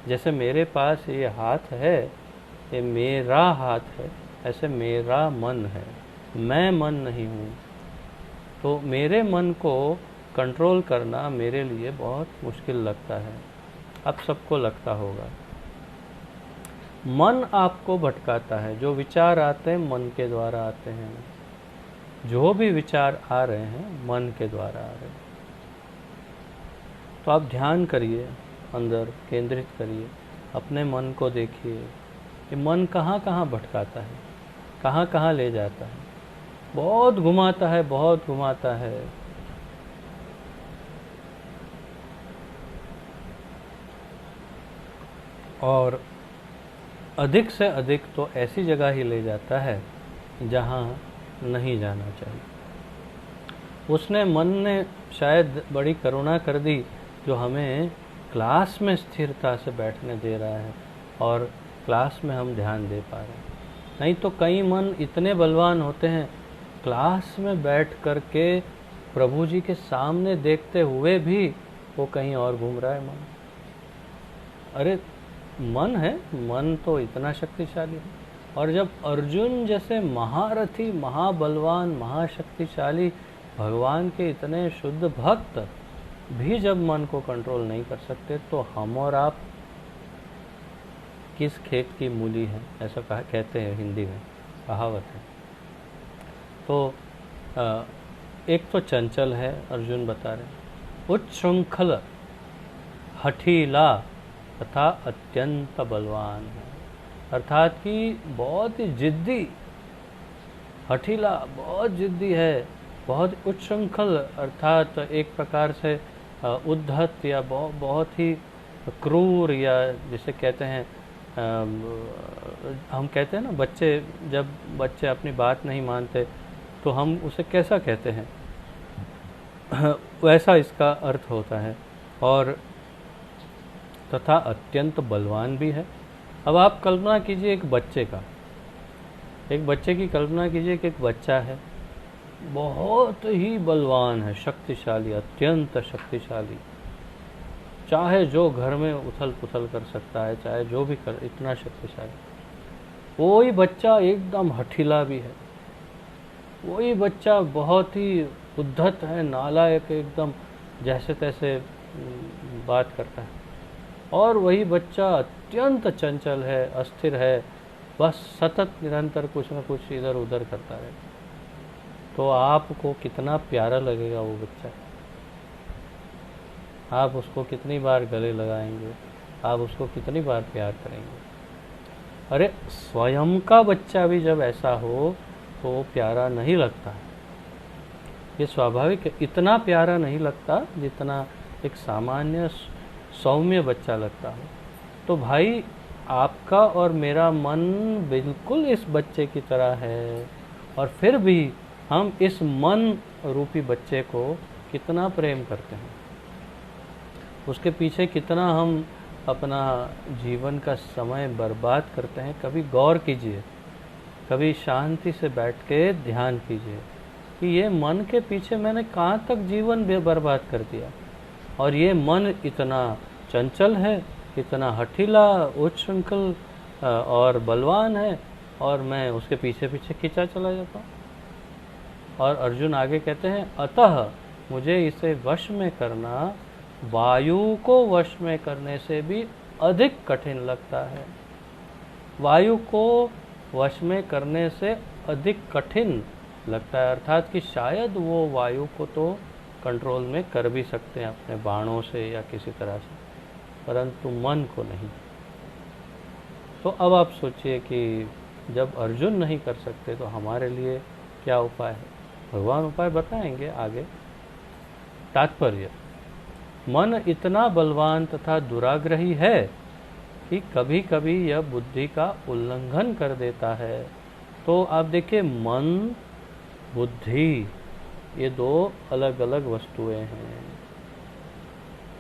जैसे मेरे पास ये हाथ है, ये मेरा हाथ है, ऐसे मेरा मन है, मैं मन नहीं हूँ। तो मेरे मन को कंट्रोल करना मेरे लिए बहुत मुश्किल लगता है, अब सबको लगता होगा। मन आपको भटकाता है, जो विचार आते हैं मन के द्वारा आते हैं, जो भी विचार आ रहे हैं मन के द्वारा आ रहे हैं। तो आप ध्यान करिए, अंदर केंद्रित करिए, अपने मन को देखिए कि मन कहाँ कहाँ भटकाता है, कहाँ कहाँ ले जाता है, बहुत घुमाता है, बहुत घुमाता है। और अधिक से अधिक तो ऐसी जगह ही ले जाता है जहाँ नहीं जाना चाहिए। उसने मन ने शायद बड़ी करुणा कर दी जो हमें क्लास में स्थिरता से बैठने दे रहा है और क्लास में हम ध्यान दे पा रहे हैं। नहीं तो कई मन इतने बलवान होते हैं, क्लास में बैठ कर के प्रभु जी के सामने देखते हुए भी वो कहीं और घूम रहा है मन। अरे मन है, मन तो इतना शक्तिशाली है। और जब अर्जुन जैसे महारथी, महाबलवान, महाशक्तिशाली भगवान के इतने शुद्ध भक्त भी जब मन को कंट्रोल नहीं कर सकते, तो हम और आप किस खेत की मूली है, ऐसा कहते हैं हिंदी में, कहावत है। तो एक तो चंचल है, अर्जुन बता रहे, उच्छृंखल, हठीला तथा अत्यंत बलवान है। अर्थात कि बहुत ही जिद्दी, हठीला, बहुत जिद्दी है, बहुत उच्छृंखल, अर्थात एक प्रकार से उद्धत या बहुत ही क्रूर, या जिसे कहते हैं हम कहते हैं ना, बच्चे, जब बच्चे अपनी बात नहीं मानते तो हम उसे कैसा कहते हैं, वैसा इसका अर्थ होता है। और तथा अत्यंत बलवान भी है। अब आप कल्पना कीजिए एक बच्चे की कल्पना कीजिए कि एक बच्चा है, बहुत ही बलवान है, शक्तिशाली, अत्यंत शक्तिशाली, चाहे जो घर में उथल पुथल कर सकता है, चाहे जो भी कर, इतना शक्तिशाली। वही बच्चा एकदम हठीला भी है, वही बच्चा बहुत ही उद्धत है, नालायक, एकदम जैसे तैसे बात करता है। और वही बच्चा अत्यंत चंचल है, अस्थिर है, बस सतत निरंतर कुछ न कुछ इधर उधर करता रहे। तो आपको कितना प्यारा लगेगा वो बच्चा, आप उसको कितनी बार गले लगाएंगे, आप उसको कितनी बार प्यार करेंगे। अरे स्वयं का बच्चा भी जब ऐसा हो तो वो प्यारा नहीं लगता, ये स्वाभाविक है। इतना प्यारा नहीं लगता जितना एक सामान्य सौम्य बच्चा लगता हो। तो भाई आपका और मेरा मन बिल्कुल इस बच्चे की तरह है, और फिर भी हम इस मन रूपी बच्चे को कितना प्रेम करते हैं, उसके पीछे कितना हम अपना जीवन का समय बर्बाद करते हैं। कभी गौर कीजिए, कभी शांति से बैठ के ध्यान कीजिए कि ये मन के पीछे मैंने कहाँ तक जीवन बर्बाद कर दिया। और ये मन इतना चंचल है, इतना हठीला, उच्छृंखल और बलवान है, और मैं उसके पीछे पीछे खींचा चला जाता हूँ। और अर्जुन आगे कहते हैं, अतः मुझे इसे वश में करना वायु को वश में करने से भी अधिक कठिन लगता है। वायु को वश में करने से अधिक कठिन लगता है, अर्थात कि शायद वो वायु को तो कंट्रोल में कर भी सकते हैं अपने बाणों से या किसी तरह से, परंतु मन को नहीं। तो अब आप सोचिए कि जब अर्जुन नहीं कर सकते तो हमारे लिए क्या उपाय है। भगवान उपाय बताएंगे आगे। तात्पर्य, मन इतना बलवान तथा दुराग्रही है कि कभी कभी यह बुद्धि का उल्लंघन कर देता है। तो आप देखिए, मन, बुद्धि, ये दो अलग अलग वस्तुएं हैं।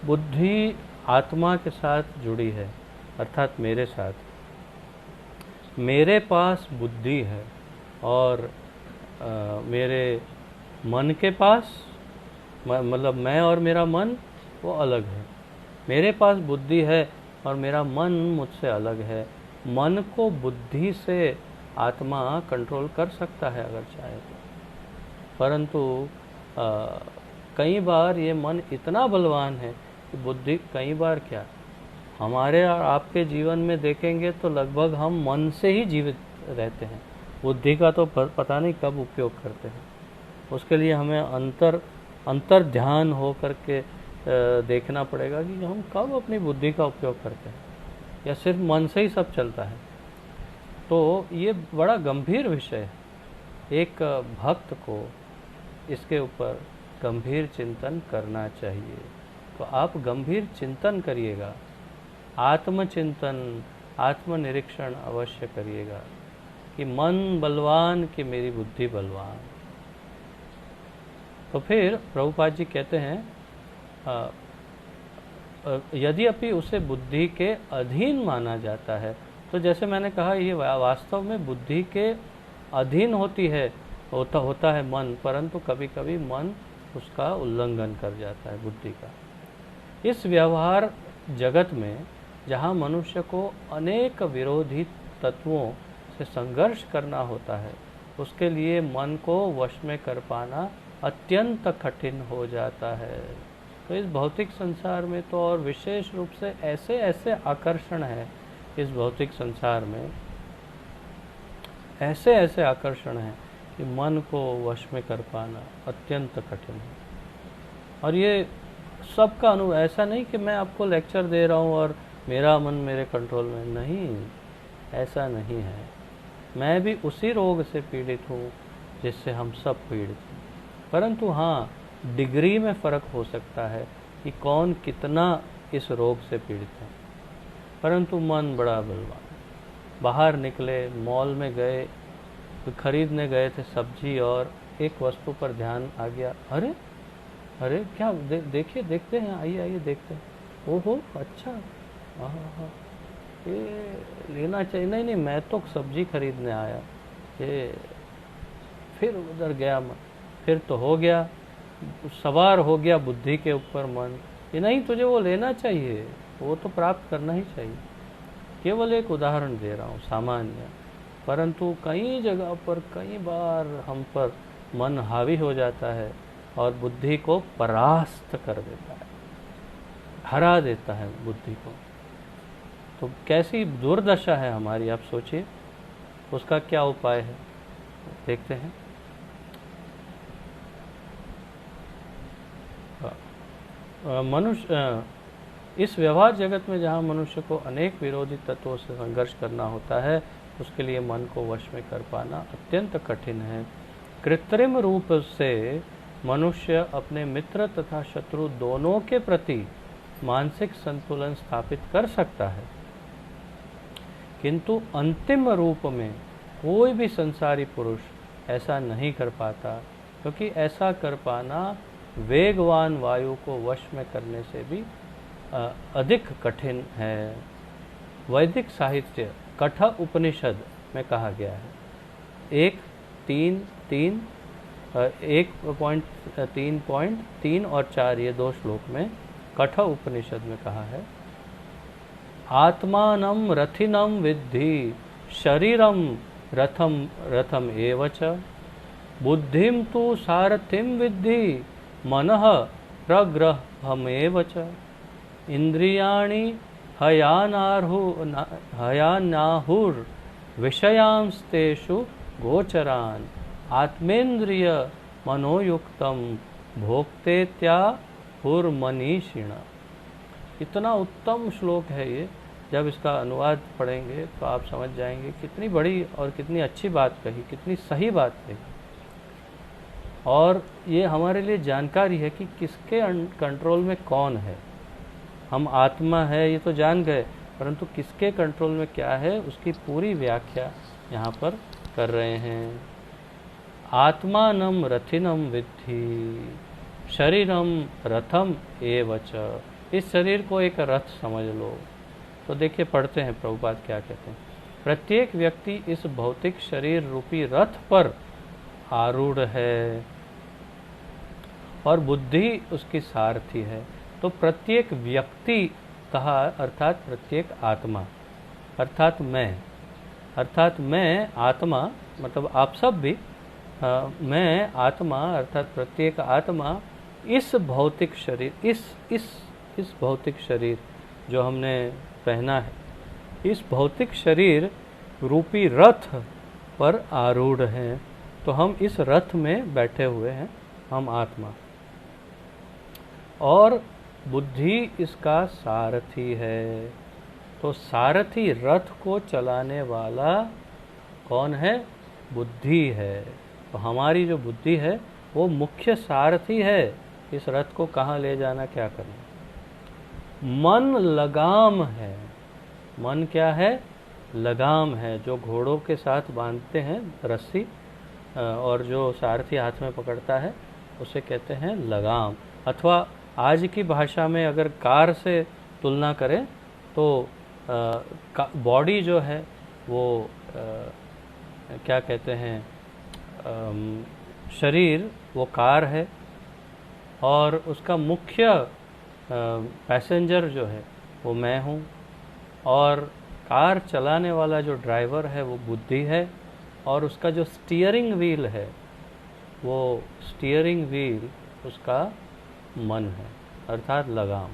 बुद्धि आत्मा के साथ जुड़ी है, अर्थात मेरे साथ। मेरे पास बुद्धि है और मेरे मन के पास, मतलब मैं और मेरा मन वो अलग है। मेरे पास बुद्धि है और मेरा मन मुझसे अलग है। मन को बुद्धि से आत्मा कंट्रोल कर सकता है अगर चाहे तो, परंतु कई बार ये मन इतना बलवान है कि बुद्धि, कई बार क्या हमारे और आपके जीवन में देखेंगे तो लगभग हम मन से ही जीवित रहते हैं, बुद्धि का तो पता नहीं कब उपयोग करते हैं। उसके लिए हमें अंतर ध्यान हो करके देखना पड़ेगा कि हम कब अपनी बुद्धि का उपयोग करते हैं या सिर्फ मन से ही सब चलता है। तो ये बड़ा गंभीर विषय है। एक भक्त को इसके ऊपर गंभीर चिंतन करना चाहिए। तो आप गंभीर चिंतन करिएगा, आत्मचिंतन, आत्मनिरीक्षण अवश्य करिएगा कि मन बलवान कि मेरी बुद्धि बलवान। तो फिर प्रभुपाद जी कहते हैं यदि अपि उसे बुद्धि के अधीन माना जाता है, तो जैसे मैंने कहा ये वास्तव में बुद्धि के अधीन होता है मन, परंतु कभी कभी मन उसका उल्लंघन कर जाता है बुद्धि का। इस व्यवहार जगत में जहाँ मनुष्य को अनेक विरोधी तत्वों से संघर्ष करना होता है, उसके लिए मन को वश में कर पाना अत्यंत कठिन हो जाता है। तो इस भौतिक संसार में तो और विशेष रूप से ऐसे ऐसे आकर्षण है, इस भौतिक संसार में ऐसे ऐसे आकर्षण हैं कि मन को वश में कर पाना अत्यंत कठिन है। और ये सबका अनुभव, ऐसा नहीं कि मैं आपको लेक्चर दे रहा हूँ और मेरा मन मेरे कंट्रोल में, नहीं, ऐसा नहीं है। मैं भी उसी रोग से पीड़ित हूँ जिससे हम सब पीड़ित हैं, परंतु हाँ, डिग्री में फ़र्क हो सकता है कि कौन कितना इस रोग से पीड़ित है। परंतु मन बड़ा बलवान। बाहर निकले, मॉल में गए, खरीदने गए थे सब्जी, और एक वस्तु पर ध्यान आ गया, अरे अरे क्या देखिए, देखते हैं, आइए आइए देखते हैं, ओहो अच्छा, हाँ, ये लेना चाहिए, नहीं नहीं मैं तो सब्जी खरीदने आया, ये फिर उधर गया मन, फिर तो हो गया, सवार हो गया बुद्धि के ऊपर मन, ये नहीं तुझे वो लेना चाहिए, वो तो प्राप्त करना ही चाहिए। केवल एक उदाहरण दे रहा हूँ सामान्य, परंतु कई जगह पर कई बार हम पर मन हावी हो जाता है और बुद्धि को परास्त कर देता है, हरा देता है बुद्धि को। तो कैसी दुर्दशा है हमारी, आप सोचिए, उसका क्या उपाय है, देखते हैं। मनुष्य इस व्यवहार जगत में जहाँ मनुष्य को अनेक विरोधी तत्वों से संघर्ष करना होता है, उसके लिए मन को वश में कर पाना अत्यंत कठिन है। कृत्रिम रूप से मनुष्य अपने मित्र तथा शत्रु दोनों के प्रति मानसिक संतुलन स्थापित कर सकता है, किंतु अंतिम रूप में कोई भी संसारी पुरुष ऐसा नहीं कर पाता, क्योंकि ऐसा कर पाना वेगवान वायु को वश में करने से भी अधिक कठिन है। वैदिक साहित्य कठ उपनिषद में कहा गया है, 1.3.3 और 4 ये 2 श्लोक में कठ उपनिषद में कहा है, आत्मानं रथिनं विद्धि शरीरं रथम एव च, बुद्धिं तु सारथिं विद्धि मनः प्रग्रहमेव च, इंद्रियाणि हयानाहुर विषयांस्तेषु गोचरान्, आत्मेन्द्रिय मनोयुक्तं भोक्तेत्याहुर्मनीषिण। इतना उत्तम श्लोक है ये, जब इसका अनुवाद पढ़ेंगे तो आप समझ जाएंगे कितनी बड़ी और कितनी अच्छी बात कही, कितनी सही बात कही। और ये हमारे लिए जानकारी है कि किसके कंट्रोल में कौन है। हम आत्मा है ये तो जान गए, परंतु किसके कंट्रोल में क्या है उसकी पूरी व्याख्या यहाँ पर कर रहे हैं। आत्मानं रथिनं विद्धि शरीरम रथम एव च, इस शरीर को एक रथ समझ लो। तो देखिए पढ़ते हैं प्रभुपाद क्या कहते हैं, प्रत्येक व्यक्ति इस भौतिक शरीर रूपी रथ पर आरूढ़ है और बुद्धि उसकी सारथी है। तो प्रत्येक व्यक्ति कहा, अर्थात प्रत्येक आत्मा, अर्थात मैं आत्मा, मतलब आप सब भी, मैं आत्मा अर्थात प्रत्येक आत्मा इस भौतिक शरीर, इस भौतिक शरीर जो हमने पहना है, इस भौतिक शरीर रूपी रथ पर आरूढ़ हैं। तो हम इस रथ में बैठे हुए हैं, हम आत्मा, और बुद्धि इसका सारथी है। तो सारथी, रथ को चलाने वाला कौन है? बुद्धि है। तो हमारी जो बुद्धि है वो मुख्य सारथी है, इस रथ को कहाँ ले जाना, क्या करना। मन लगाम है। मन क्या है? लगाम है, जो घोड़ों के साथ बांधते हैं रस्सी, और जो सारथी हाथ में पकड़ता है उसे कहते हैं लगाम। अथवा आज की भाषा में अगर कार से तुलना करें तो बॉडी जो है वो क्या कहते हैं, शरीर वो कार है, और उसका मुख्य पैसेंजर जो है वो मैं हूँ, और कार चलाने वाला जो ड्राइवर है वो बुद्धि है, और उसका जो स्टीयरिंग व्हील है वो स्टीयरिंग व्हील उसका मन है, अर्थात लगाम।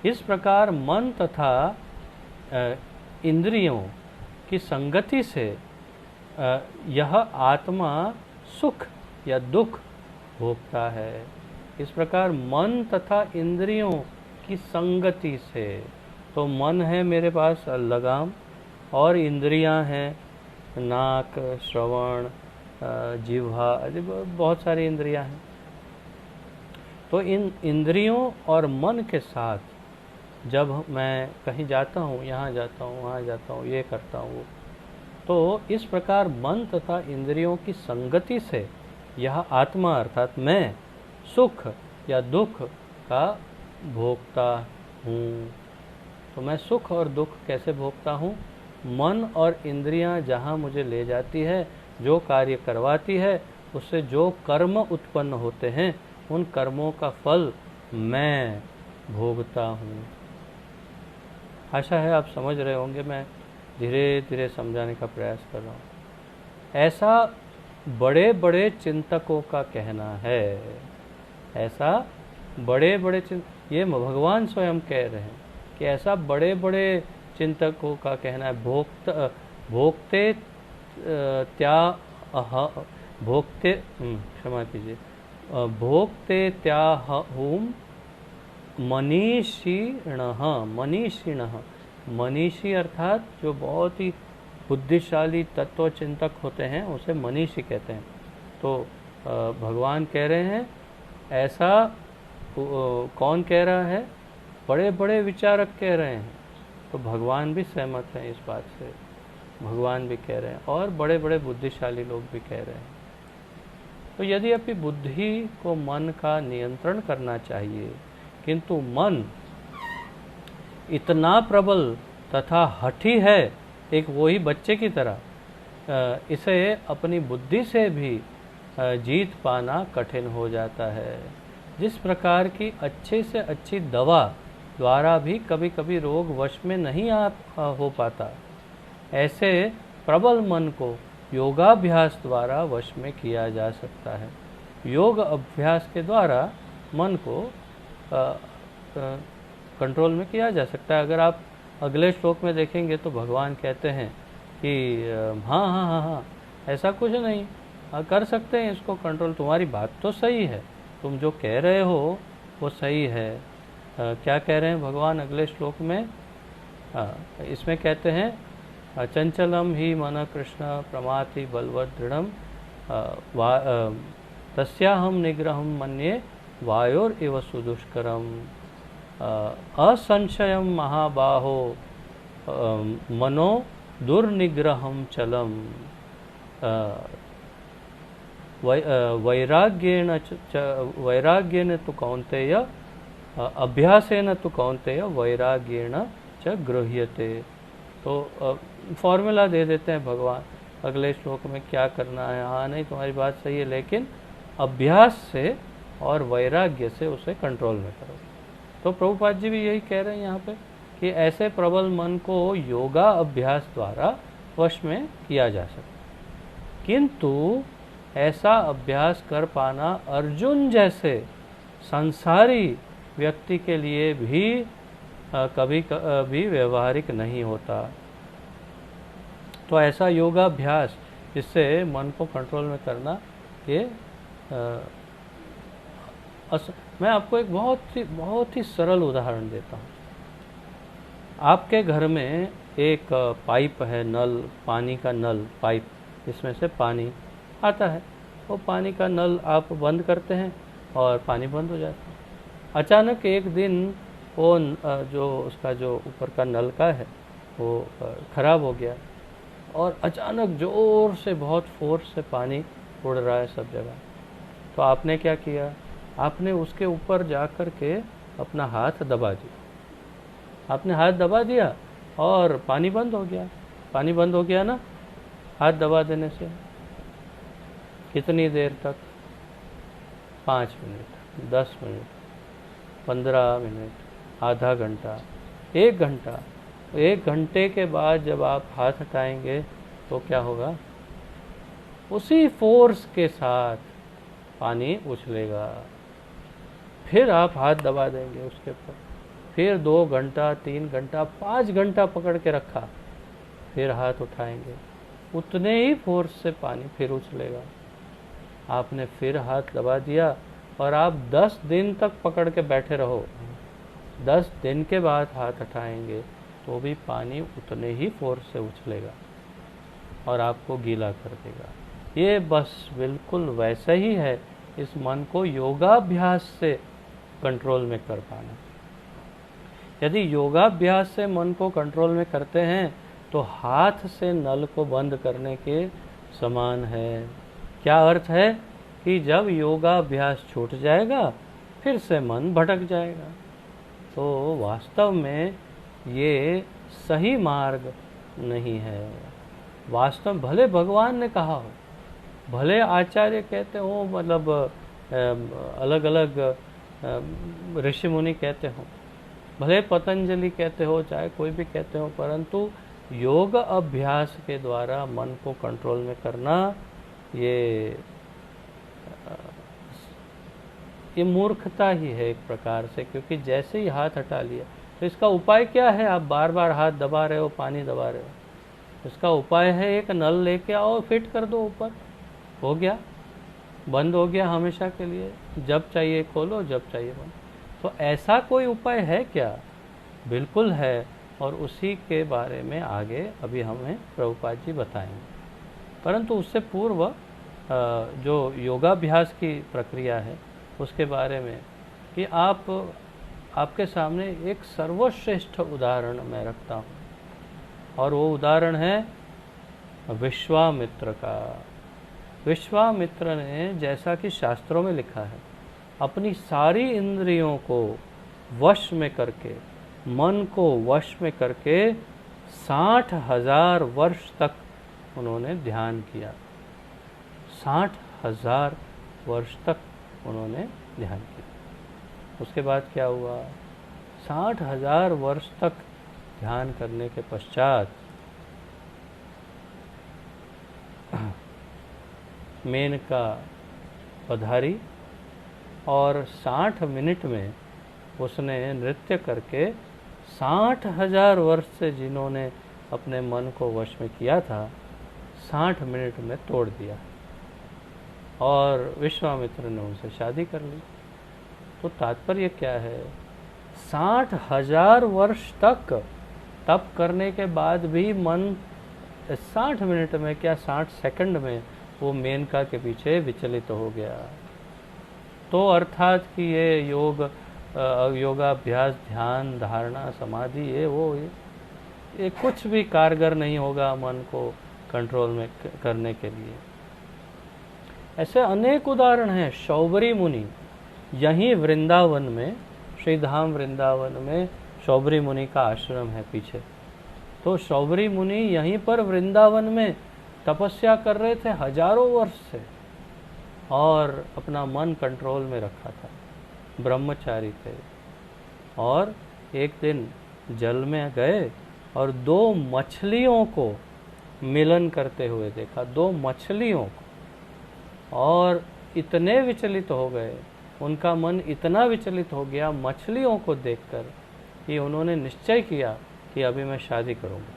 इस प्रकार मन तथा इंद्रियों की संगति से यह आत्मा सुख या दुख भोगता है। इस प्रकार मन तथा इंद्रियों की संगति से, तो मन है मेरे पास लगाम, और इंद्रियां हैं नाक, श्रवण, जिह्वा, बहुत सारी इंद्रियां हैं। तो इन इंद्रियों और मन के साथ जब मैं कहीं जाता हूँ, यहाँ जाता हूँ, वहाँ जाता हूँ, ये करता हूँ, तो इस प्रकार मन तथा इंद्रियों की संगति से यह आत्मा अर्थात मैं सुख या दुख का भोगता हूँ। तो मैं सुख और दुख कैसे भोगता हूँ? मन और इंद्रियां जहाँ मुझे ले जाती है, जो कार्य करवाती है, उससे जो कर्म उत्पन्न होते हैं, उन कर्मों का फल मैं भोगता हूँ। आशा है आप समझ रहे होंगे, मैं धीरे धीरे समझाने का प्रयास कर रहा हूँ। ऐसा बड़े बड़े चिंतकों का कहना है, ऐसा बड़े बड़े ये भगवान स्वयं कह रहे हैं कि ऐसा बड़े बड़े चिंतकों का कहना है। भोक्ते क्षमा कीजिए, भोक्ते त्याहुम मनीषिणः। मनीषी अर्थात जो बहुत ही बुद्धिशाली तत्वचिंतक होते हैं उसे मनीषी कहते हैं। तो भगवान कह रहे हैं, ऐसा कौन कह रहा है? बड़े बड़े विचारक कह रहे हैं। तो भगवान भी सहमत हैं इस बात से, भगवान भी कह रहे हैं, और बड़े बड़े बुद्धिशाली लोग भी कह रहे हैं। तो यदि अपनी बुद्धि को मन का नियंत्रण करना चाहिए, किंतु मन इतना प्रबल तथा हठी है, एक वही बच्चे की तरह, इसे अपनी बुद्धि से भी जीत पाना कठिन हो जाता है। जिस प्रकार की अच्छे से अच्छी दवा द्वारा भी कभी कभी रोग वश में नहीं हो पाता, ऐसे प्रबल मन को योगाभ्यास द्वारा वश में किया जा सकता है। योग अभ्यास के द्वारा मन को कंट्रोल में किया जा सकता है। अगर आप अगले श्लोक में देखेंगे तो भगवान कहते हैं कि हाँ हाँ हाँ हाँ, ऐसा कुछ नहीं, कर सकते हैं इसको कंट्रोल, तुम्हारी बात तो सही है, तुम जो कह रहे हो वो सही है। क्या कह रहे हैं भगवान अगले श्लोक में? इसमें कहते हैं, चंचलम ही मन कृष्ण प्रमाति बलवत् दृढ़म तस्याहम निग्रहम मन्ये वायोर इव सुदुष्करम असंशयम महाबाहो मनो दुर्निग्रहम चलम वैराग्येन तु कौन्तेय अभ्यासेन तु कौन्तेय वैराग्येन च गृह्यते। तो फॉर्मूला दे देते हैं भगवान अगले श्लोक में क्या करना है। हाँ नहीं, तुम्हारी बात सही है, लेकिन अभ्यास से और वैराग्य से उसे कंट्रोल में करो। तो प्रभुपाद जी भी यही कह रहे हैं यहाँ पे कि ऐसे प्रबल मन को योगा अभ्यास द्वारा वश में किया जा सकता, किंतु ऐसा अभ्यास कर पाना अर्जुन जैसे संसारी व्यक्ति के लिए भी कभी कभी व्यवहारिक नहीं होता। तो ऐसा योगाभ्यास इससे मन को कंट्रोल में करना, ये मैं आपको एक बहुत ही सरल उदाहरण देता हूँ। आपके घर में एक पाइप है, नल, पानी का नल पाइप, इसमें से पानी आता है। वो पानी का नल आप बंद करते हैं और पानी बंद हो जाता है। अचानक एक दिन वो जो उसका जो ऊपर का नल का है वो ख़राब हो गया और अचानक ज़ोर से बहुत फोर्स से पानी उड़ रहा है सब जगह। तो आपने क्या किया? आपने उसके ऊपर जा कर के अपना हाथ दबा दिया। आपने हाथ दबा दिया और पानी बंद हो गया। पानी बंद हो गया ना हाथ दबा देने से। कितनी देर तक? 5 मिनट, 10 मिनट, 15 मिनट, आधा घंटा, 1 घंटा। 1 घंटे के बाद जब आप हाथ हटाएंगे तो क्या होगा? उसी फोर्स के साथ पानी उछलेगा। फिर आप हाथ दबा देंगे उसके ऊपर, फिर 2 घंटा, 3 घंटा, 5 घंटा पकड़ के रखा, फिर हाथ उठाएंगे, उतने ही फोर्स से पानी फिर उछलेगा। आपने फिर हाथ दबा दिया और आप 10 दिन तक पकड़ के बैठे रहो, 10 दिन के बाद हाथ हटाएंगे तो भी पानी उतने ही फोर्स से उछलेगा और आपको गीला कर देगा। ये बस बिल्कुल वैसा ही है इस मन को योगाभ्यास से कंट्रोल में कर पाना। यदि योगाभ्यास से मन को कंट्रोल में करते हैं तो हाथ से नल को बंद करने के समान है। क्या अर्थ है कि जब योगाभ्यास छूट जाएगा फिर से मन भटक जाएगा। तो वास्तव में ये सही मार्ग नहीं है। वास्तव भले भगवान ने कहा हो, भले आचार्य कहते हो, मतलब अलग अलग ऋषि मुनि कहते हो, भले पतंजलि कहते हो, चाहे कोई भी कहते हो, परंतु योग अभ्यास के द्वारा मन को कंट्रोल में करना ये मूर्खता ही है एक प्रकार से। क्योंकि जैसे ही हाथ हटा लिया तो इसका उपाय क्या है? आप बार बार हाथ दबा रहे हो, पानी दबा रहे हो। इसका उपाय है एक नल लेके आओ, फिट कर दो ऊपर, हो गया, बंद हो गया हमेशा के लिए। जब चाहिए खोलो, जब चाहिए बंद। तो ऐसा कोई उपाय है क्या? बिल्कुल है, और उसी के बारे में आगे अभी हमें प्रभुपाद जी बताएंगे। परंतु उससे पूर्व जो योगाभ्यास की प्रक्रिया है उसके बारे में कि आपके सामने एक सर्वश्रेष्ठ उदाहरण मैं रखता हूँ, और वो उदाहरण है विश्वामित्र का। विश्वामित्र ने, जैसा कि शास्त्रों में लिखा है, अपनी सारी इंद्रियों को वश में करके, मन को वश में करके 60,000 वर्ष तक उन्होंने ध्यान किया। 60,000 वर्ष तक उन्होंने ध्यान किया। उसके बाद क्या हुआ? 60,000 वर्ष तक ध्यान करने के पश्चात मेनका पधारी और 60 मिनट में उसने नृत्य करके 60,000 वर्ष से जिन्होंने अपने मन को वश में किया था 60 मिनट में तोड़ दिया, और विश्वामित्र ने उनसे शादी कर ली। तो तात्पर्य क्या है? 60,000 वर्ष तक तप करने के बाद भी मन 60 मिनट में, क्या 60 सेकंड में वो मेनका के पीछे विचलित हो गया। तो अर्थात कि ये योगाभ्यास, ध्यान, धारणा, समाधि, ये कुछ भी कारगर नहीं होगा मन को कंट्रोल में करने के लिए। ऐसे अनेक उदाहरण हैं। शौबरी मुनि, यहीं वृंदावन में, श्रीधाम वृंदावन में शौबरी मुनि का आश्रम है पीछे। तो शौबरी मुनि यहीं पर वृंदावन में तपस्या कर रहे थे हजारों वर्ष से, और अपना मन कंट्रोल में रखा था, ब्रह्मचारी थे। और एक दिन जल में गए और 2 मछलियों को मिलन करते हुए देखा, 2 मछलियों को, और इतने विचलित हो गए, उनका मन इतना विचलित हो गया मछलियों को देखकर कि उन्होंने निश्चय किया कि अभी मैं शादी करूँगा।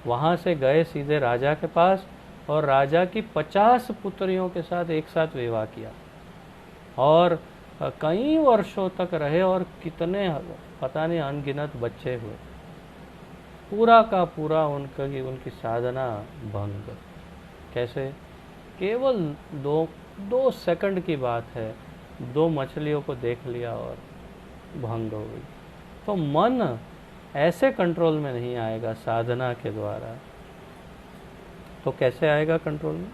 वहाँ से गए सीधे राजा के पास और राजा की 50 पुत्रियों के साथ एक साथ विवाह किया और कई वर्षों तक रहे और कितने पता नहीं अनगिनत बच्चे हुए। पूरा का पूरा उनकी साधना भंग। कैसे? केवल दो सेकंड की बात है, 2 मछलियों को देख लिया और भंग हो गई। तो मन ऐसे कंट्रोल में नहीं आएगा साधना के द्वारा। तो कैसे आएगा कंट्रोल में?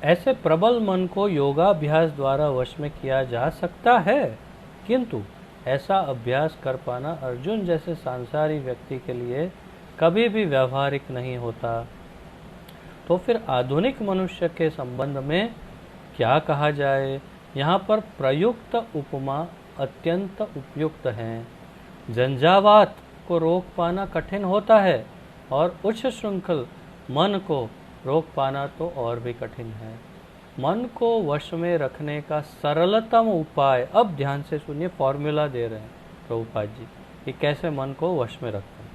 ऐसे प्रबल मन को योगाभ्यास द्वारा वश में किया जा सकता है, किंतु ऐसा अभ्यास कर पाना अर्जुन जैसे सांसारिक व्यक्ति के लिए कभी भी व्यवहारिक नहीं होता। तो फिर आधुनिक मनुष्य के संबंध में क्या कहा जाए? यहाँ पर प्रयुक्त उपमा अत्यंत उपयुक्त है। झंझावात को रोक पाना कठिन होता है और उच्च श्रृंखल मन को रोक पाना तो और भी कठिन है। मन को वश में रखने का सरलतम उपाय, अब ध्यान से सुनिए, फॉर्मूला दे रहे हैं प्रभुपाद जी कि कैसे मन को वश में रखते हैं।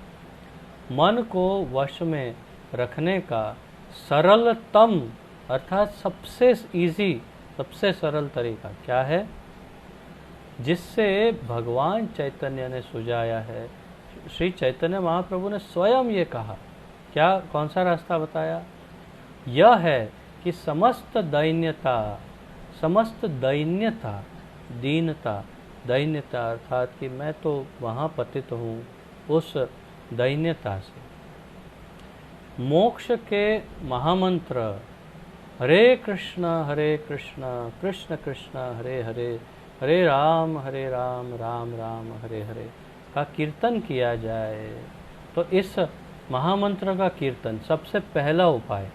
मन को वश में रखने का सरलतम अर्थात सबसे इजी, सबसे सरल तरीका क्या है? जिससे भगवान चैतन्य ने सुझाया है, श्री चैतन्य महाप्रभु ने स्वयं ये कहा। क्या, कौन सा रास्ता बताया? यह है कि समस्त दीनता अर्थात कि मैं तो वहाँ पतित हूँ, उस दैन्यता से मोक्ष के महामंत्र हरे कृष्ण कृष्ण कृष्ण हरे हरे, हरे राम राम राम हरे हरे का कीर्तन किया जाए। तो इस महामंत्र का कीर्तन सबसे पहला उपाय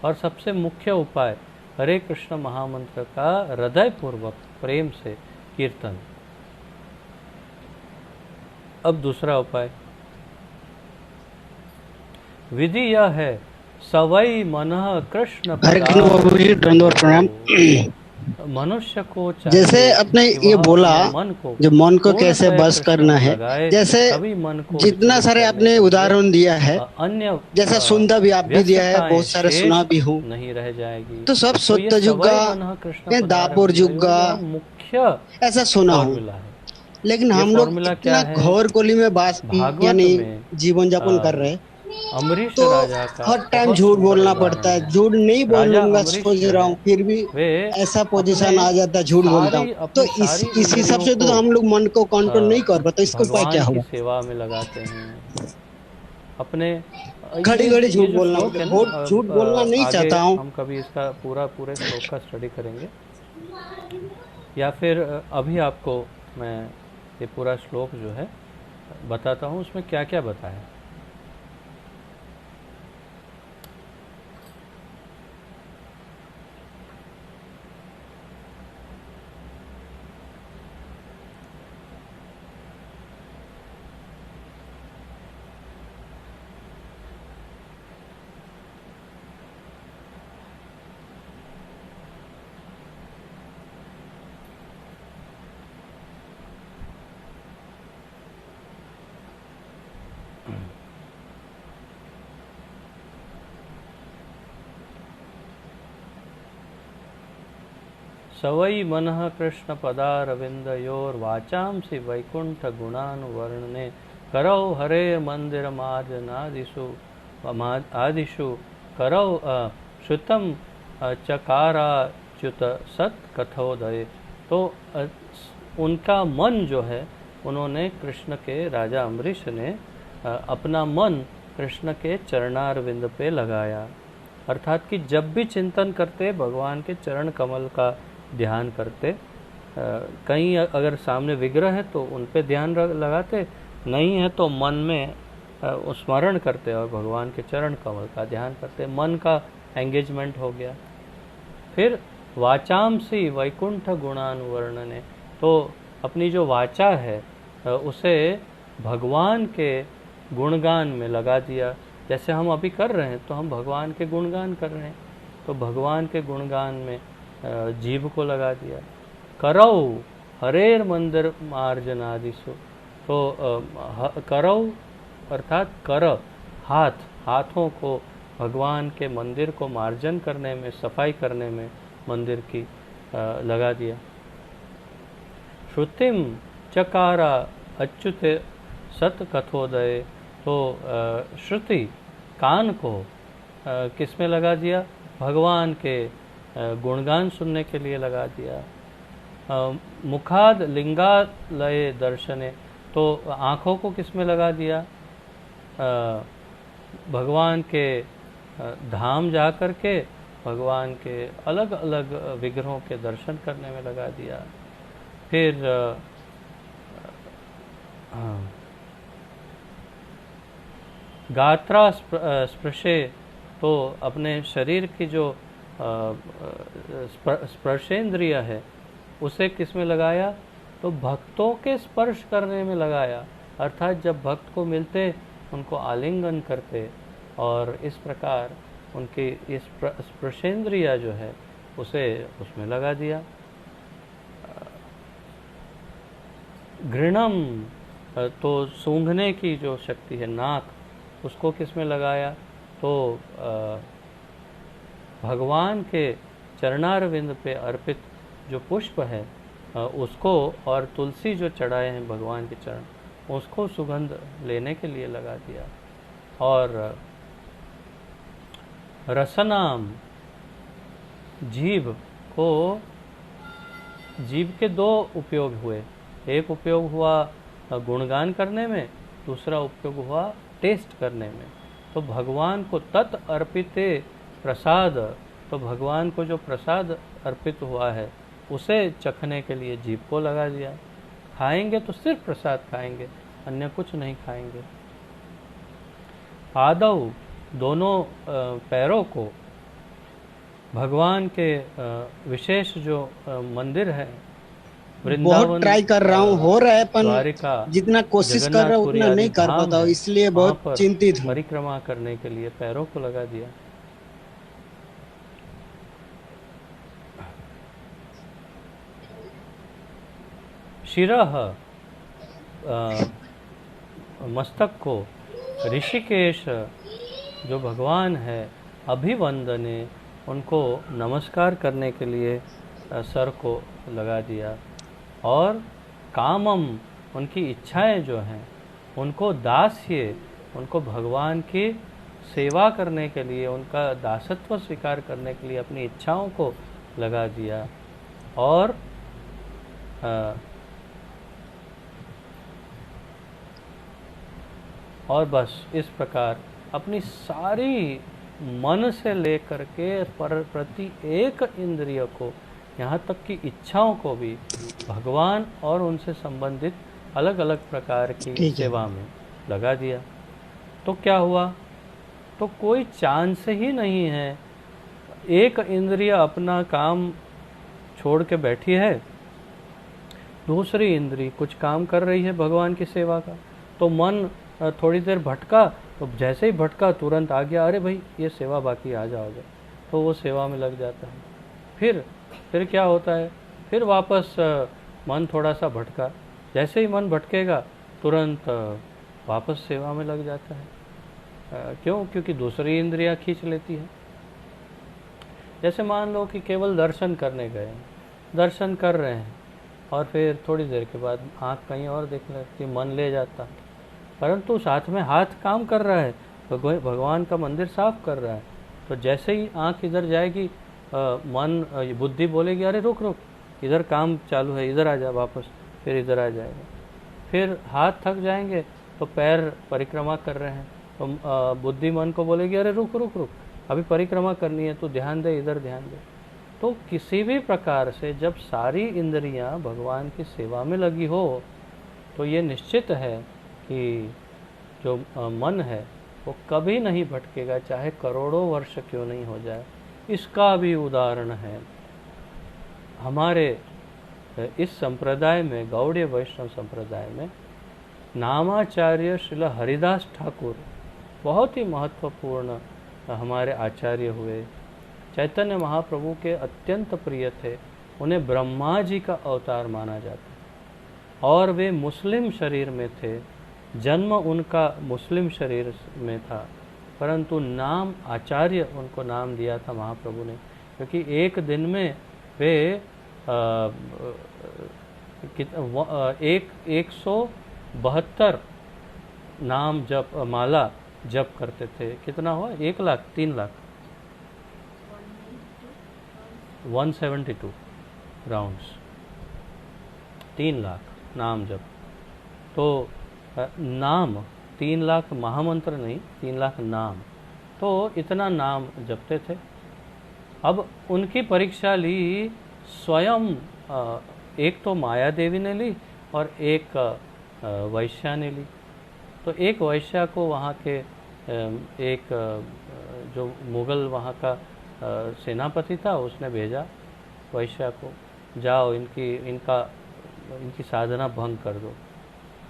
और सबसे मुख्य उपाय, हरे कृष्ण महामंत्र का हृदय पूर्वक प्रेम से कीर्तन। अब दूसरा उपाय, विधि यह है, सवई मनः कृष्ण प्रणाम। मनुष्य को जैसे अपने ये बोला जो मन को कैसे बस करना है, जैसे जितना सारे आपने उदाहरण दिया है, अन्य जैसा सुनता भी आप भी दिया है, बहुत सारे सुना भी हूँ, नहीं रह जाएगी। तो सब सत्य जुग्गा, दापुर जुग्गा मुख्य ऐसा सुना हूँ। लेकिन हम लोग इतना घोर गोली में बात यानी जीवन यापन कर रहे हैं, अमरीश तो राजा का हर टाइम झूठ बोलना पड़ता है। झूठ नहीं बोलूंगा सोच रहा हूँ, फिर भी ऐसा पोजीशन आ जाता है, झूठ बोलता हूँ। तो इस हिसाब से तो हम लोग मन को कंट्रोल नहीं कर पाते। इसको उपाय क्या होगा? सेवा में लगाते हैं अपने, घड़ी घड़ी झूठ बोलना, झूठ बोलना नहीं चाहता हूँ। हम कभी इसका पूरे श्लोक का स्टडी करेंगे, या फिर अभी आपको मैं ये पूरा श्लोक जो है बताता हूँ, उसमें क्या क्या बताया। सवई मनः कृष्ण पदारविंदयोर वाचांसि वैकुंठ गुणानुवर्णने करौ हरे मंदिर आदिषु करौ श्रुतम चकाराच्युत सत कथोदय। तो उनका मन जो है, उन्होंने कृष्ण के, राजा अम्बरीश ने अपना मन कृष्ण के चरणारविंद पे लगाया। अर्थात कि जब भी चिंतन करते, भगवान के चरण कमल का ध्यान करते, कहीं अगर सामने विग्रह है तो उन पे ध्यान लगाते, नहीं है तो मन में स्मरण करते और भगवान के चरण कमल का ध्यान करते, मन का एंगेजमेंट हो गया। फिर वाचामसी वैकुंठ गुणानुवर्णने, तो अपनी जो वाचा है उसे भगवान के गुणगान में लगा दिया। जैसे हम अभी कर रहे हैं तो हम भगवान के गुणगान कर रहे हैं, तो भगवान के गुणगान में जीभ को लगा दिया। करौ हरेर मंदिर मार्जनादिसु, तो करौ अर्थात कर, हाथों को भगवान के मंदिर को मार्जन करने में, सफाई करने में मंदिर की लगा दिया। श्रुतिम चकारा अच्युत सत कथोदय, तो श्रुति कान को किस में लगा दिया? भगवान के गुणगान सुनने के लिए लगा दिया। मुखाद लिंगालय दर्शने, तो आँखों को किस में लगा दिया? भगवान के धाम जा कर के भगवान के अलग अलग विग्रहों के दर्शन करने में लगा दिया। फिर गात्रा स्पर्शे, तो अपने शरीर की जो स्पर्शेंद्रिय है उसे किस में लगाया? तो भक्तों के स्पर्श करने में लगाया, अर्थात जब भक्त को मिलते उनको आलिंगन करते और इस प्रकार उनकी इस स्पर्शेंद्रिय जो है उसे उसमें लगा दिया। घृणम, तो सूंघने की जो शक्ति है नाक, उसको किस में लगाया? तो भगवान के चरणारविंद पे अर्पित जो पुष्प है उसको, और तुलसी जो चढ़ाए हैं भगवान के चरण, उसको सुगंध लेने के लिए लगा दिया। और रसनाम, जीभ के दो उपयोग हुए, एक उपयोग हुआ गुणगान करने में, दूसरा उपयोग हुआ टेस्ट करने में। तो भगवान को तत् अर्पिते प्रसाद, तो भगवान को जो प्रसाद अर्पित हुआ है उसे चखने के लिए जीभ को लगा दिया। खाएंगे तो सिर्फ प्रसाद खाएंगे, अन्य कुछ नहीं खाएंगे। पादौ, दोनों पैरों को भगवान के विशेष जो मंदिर है, बहुत ट्राई कर रहा हूँ, हो रहा है पर द्वारिका, जितना कोशिश कर रहा हूँ उतना नहीं कर पाता हूँ, इसलिए बहुत चिंतित हूँ। परिक्रमा करने के लिए पैरों को लगा दिया। शिरः, मस्तक को, ऋषिकेश जो भगवान है, अभिवंदने, उनको नमस्कार करने के लिए सर को लगा दिया। और कामम, उनकी इच्छाएं जो हैं उनको दास्य, उनको भगवान की सेवा करने के लिए, उनका दासत्व स्वीकार करने के लिए अपनी इच्छाओं को लगा दिया। और बस इस प्रकार अपनी सारी मन से लेकर के प्रति एक इंद्रिय को, यहाँ तक कि इच्छाओं को भी भगवान और उनसे संबंधित अलग अलग प्रकार की सेवा में लगा दिया। तो क्या हुआ? तो कोई चांस ही नहीं है। एक इंद्रिय अपना काम छोड़ के बैठी है, दूसरी इंद्रिय कुछ काम कर रही है भगवान की सेवा का। तो मन थोड़ी देर भटका, तो जैसे ही भटका तुरंत आ गया, अरे भाई ये सेवा बाकी, आ जाओ, तो वो सेवा में लग जाता है। फिर क्या होता है? फिर वापस मन थोड़ा सा भटका, जैसे ही मन भटकेगा तुरंत वापस सेवा में लग जाता है। क्यों? क्योंकि दूसरी इंद्रियां खींच लेती है। जैसे मान लो कि केवल दर्शन करने गए हैं, दर्शन कर रहे हैं और फिर थोड़ी देर के बाद आँख कहीं और देखने लगती, मन ले जाता, परंतु साथ में हाथ काम कर रहा है, भगवान का मंदिर साफ कर रहा है। तो जैसे ही आँख इधर जाएगी, मन बुद्धि बोलेगी अरे रुक रुक, इधर काम चालू है, इधर आ जा वापस, फिर इधर आ जाएगा। फिर हाथ थक जाएंगे तो पैर परिक्रमा कर रहे हैं, तो बुद्धि मन को बोलेगी अरे रुक रुक रुक, अभी परिक्रमा करनी है, तो ध्यान दे, इधर ध्यान दे। तो किसी भी प्रकार से जब सारी इंद्रियां भगवान की सेवा में लगी हो, तो ये निश्चित है कि जो मन है वो कभी नहीं भटकेगा, चाहे करोड़ों वर्ष क्यों नहीं हो जाए। इसका भी उदाहरण है हमारे इस संप्रदाय में, गौड़ीय वैष्णव संप्रदाय में नामाचार्य श्रील हरिदास ठाकुर बहुत ही महत्वपूर्ण हमारे आचार्य हुए। चैतन्य महाप्रभु के अत्यंत प्रिय थे, उन्हें ब्रह्मा जी का अवतार माना जाता और वे मुस्लिम शरीर में थे, जन्म उनका मुस्लिम शरीर में था, परंतु नाम आचार्य उनको नाम दिया था महाप्रभु ने, क्योंकि एक दिन में वे 172 नाम जप माला जप करते थे। कितना हुआ? 1 लाख 3 लाख 172 राउंड्स, 3 लाख नाम जप। तो नाम 3 लाख महामंत्र नहीं, 3 लाख नाम, तो इतना नाम जपते थे। अब उनकी परीक्षा ली स्वयं, एक तो माया देवी ने ली और एक वैश्या ने ली। तो एक वैश्या को वहाँ के एक जो मुगल वहाँ का सेनापति था, उसने भेजा वैश्या को, जाओ इनकी साधना भंग कर दो।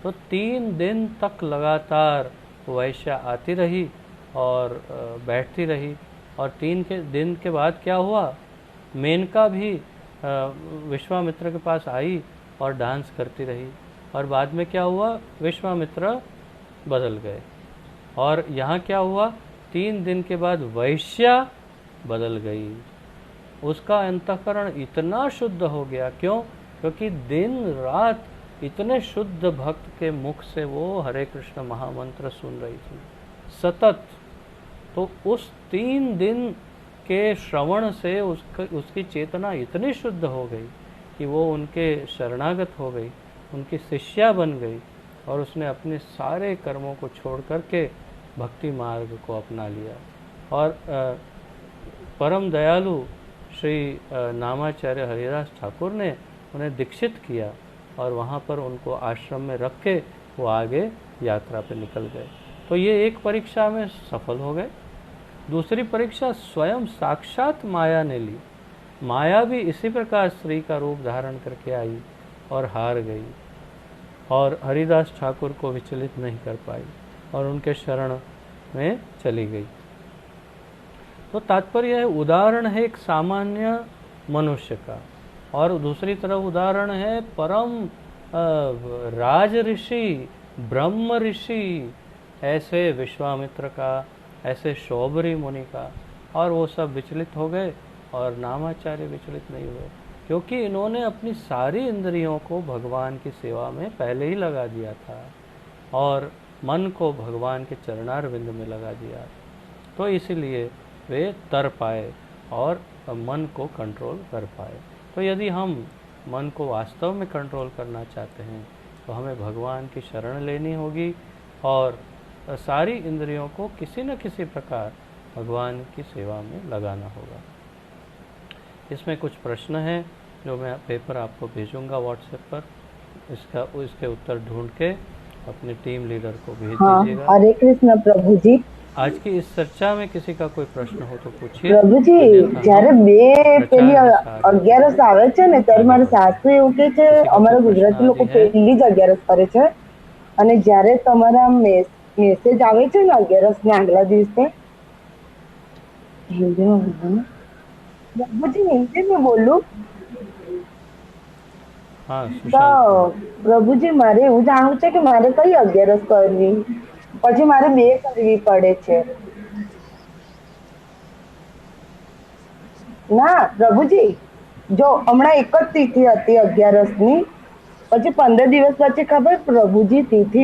तो 3 दिन तक लगातार वैश्या आती रही और बैठती रही, और 3 दिन के बाद क्या हुआ, मेनका भी विश्वामित्र के पास आई और डांस करती रही, और बाद में क्या हुआ, विश्वामित्र बदल गए। और यहाँ क्या हुआ, 3 दिन के बाद वैश्या बदल गई, उसका अंतःकरण इतना शुद्ध हो गया। क्यों? क्योंकि दिन रात इतने शुद्ध भक्त के मुख से वो हरे कृष्ण महामंत्र सुन रही थी सतत। तो उस 3 दिन के श्रवण से उसकी चेतना इतनी शुद्ध हो गई कि वो उनके शरणागत हो गई, उनकी शिष्या बन गई, और उसने अपने सारे कर्मों को छोड़ करके भक्ति मार्ग को अपना लिया। और परम दयालु श्री नामाचार्य हरिदास ठाकुर ने उन्हें दीक्षित किया, और वहाँ पर उनको आश्रम में रख के वो आगे यात्रा पे निकल गए। तो ये एक परीक्षा में सफल हो गए। दूसरी परीक्षा स्वयं साक्षात माया ने ली। माया भी इसी प्रकार स्त्री का रूप धारण करके आई और हार गई, और हरिदास ठाकुर को विचलित नहीं कर पाई और उनके शरण में चली गई। तो तात्पर्य है, उदाहरण है एक सामान्य मनुष्य का, और दूसरी तरफ उदाहरण है परम राज ऋषि, ब्रह्म ऋषि, ऐसे विश्वामित्र का, ऐसे शौबरी मुनि का। और वो सब विचलित हो गए और नामाचार्य विचलित नहीं हुए, क्योंकि इन्होंने अपनी सारी इंद्रियों को भगवान की सेवा में पहले ही लगा दिया था और मन को भगवान के चरणारविंद में लगा दिया। तो इसीलिए वे तर पाए और मन को कंट्रोल कर पाए। तो यदि हम मन को वास्तव में कंट्रोल करना चाहते हैं तो हमें भगवान की शरण लेनी होगी और सारी इंद्रियों को किसी न किसी प्रकार भगवान की सेवा में लगाना होगा। इसमें कुछ प्रश्न हैं जो मैं पेपर आपको भेजूंगा व्हाट्सएप पर, इसके उत्तर ढूंढ के अपने टीम लीडर को भेज दीजिएगा। हरे कृष्ण प्रभु जी। आज की इस चर्चा में किसी का कोई प्रश्न हो तो पूछिए। પ્રભુ जी જ્યારે બે પેલી 11 આવે છે ને ત્યારે મારા સાસુ એવું કહે છે અમારા ગુજરાતી લોકો પહેલી જ 11 કરે છે, અને જ્યારે તમારા મેસેજ આવે છે ને 11 ના આગલા દિવસે હિન્દીમાં બોલો ને પ્રભુ जी हिंदी में बोलूं? हाँ, તો પ્રભુ जी મારે એવું જાણવું છે કે મારે કઈ 11 કરવી, પછી મારે 2 કરવી પડે છે? ના પ્રભુજી, જો હમણાં એક જ તિથિ હતી 11ની, પછી 15 દિવસ પછી ખબર પ્રભુજી તિથિ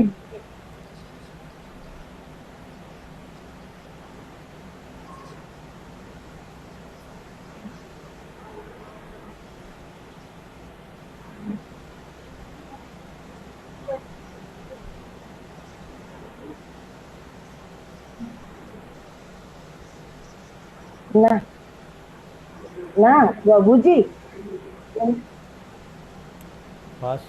ના ના પ્રભુજી बस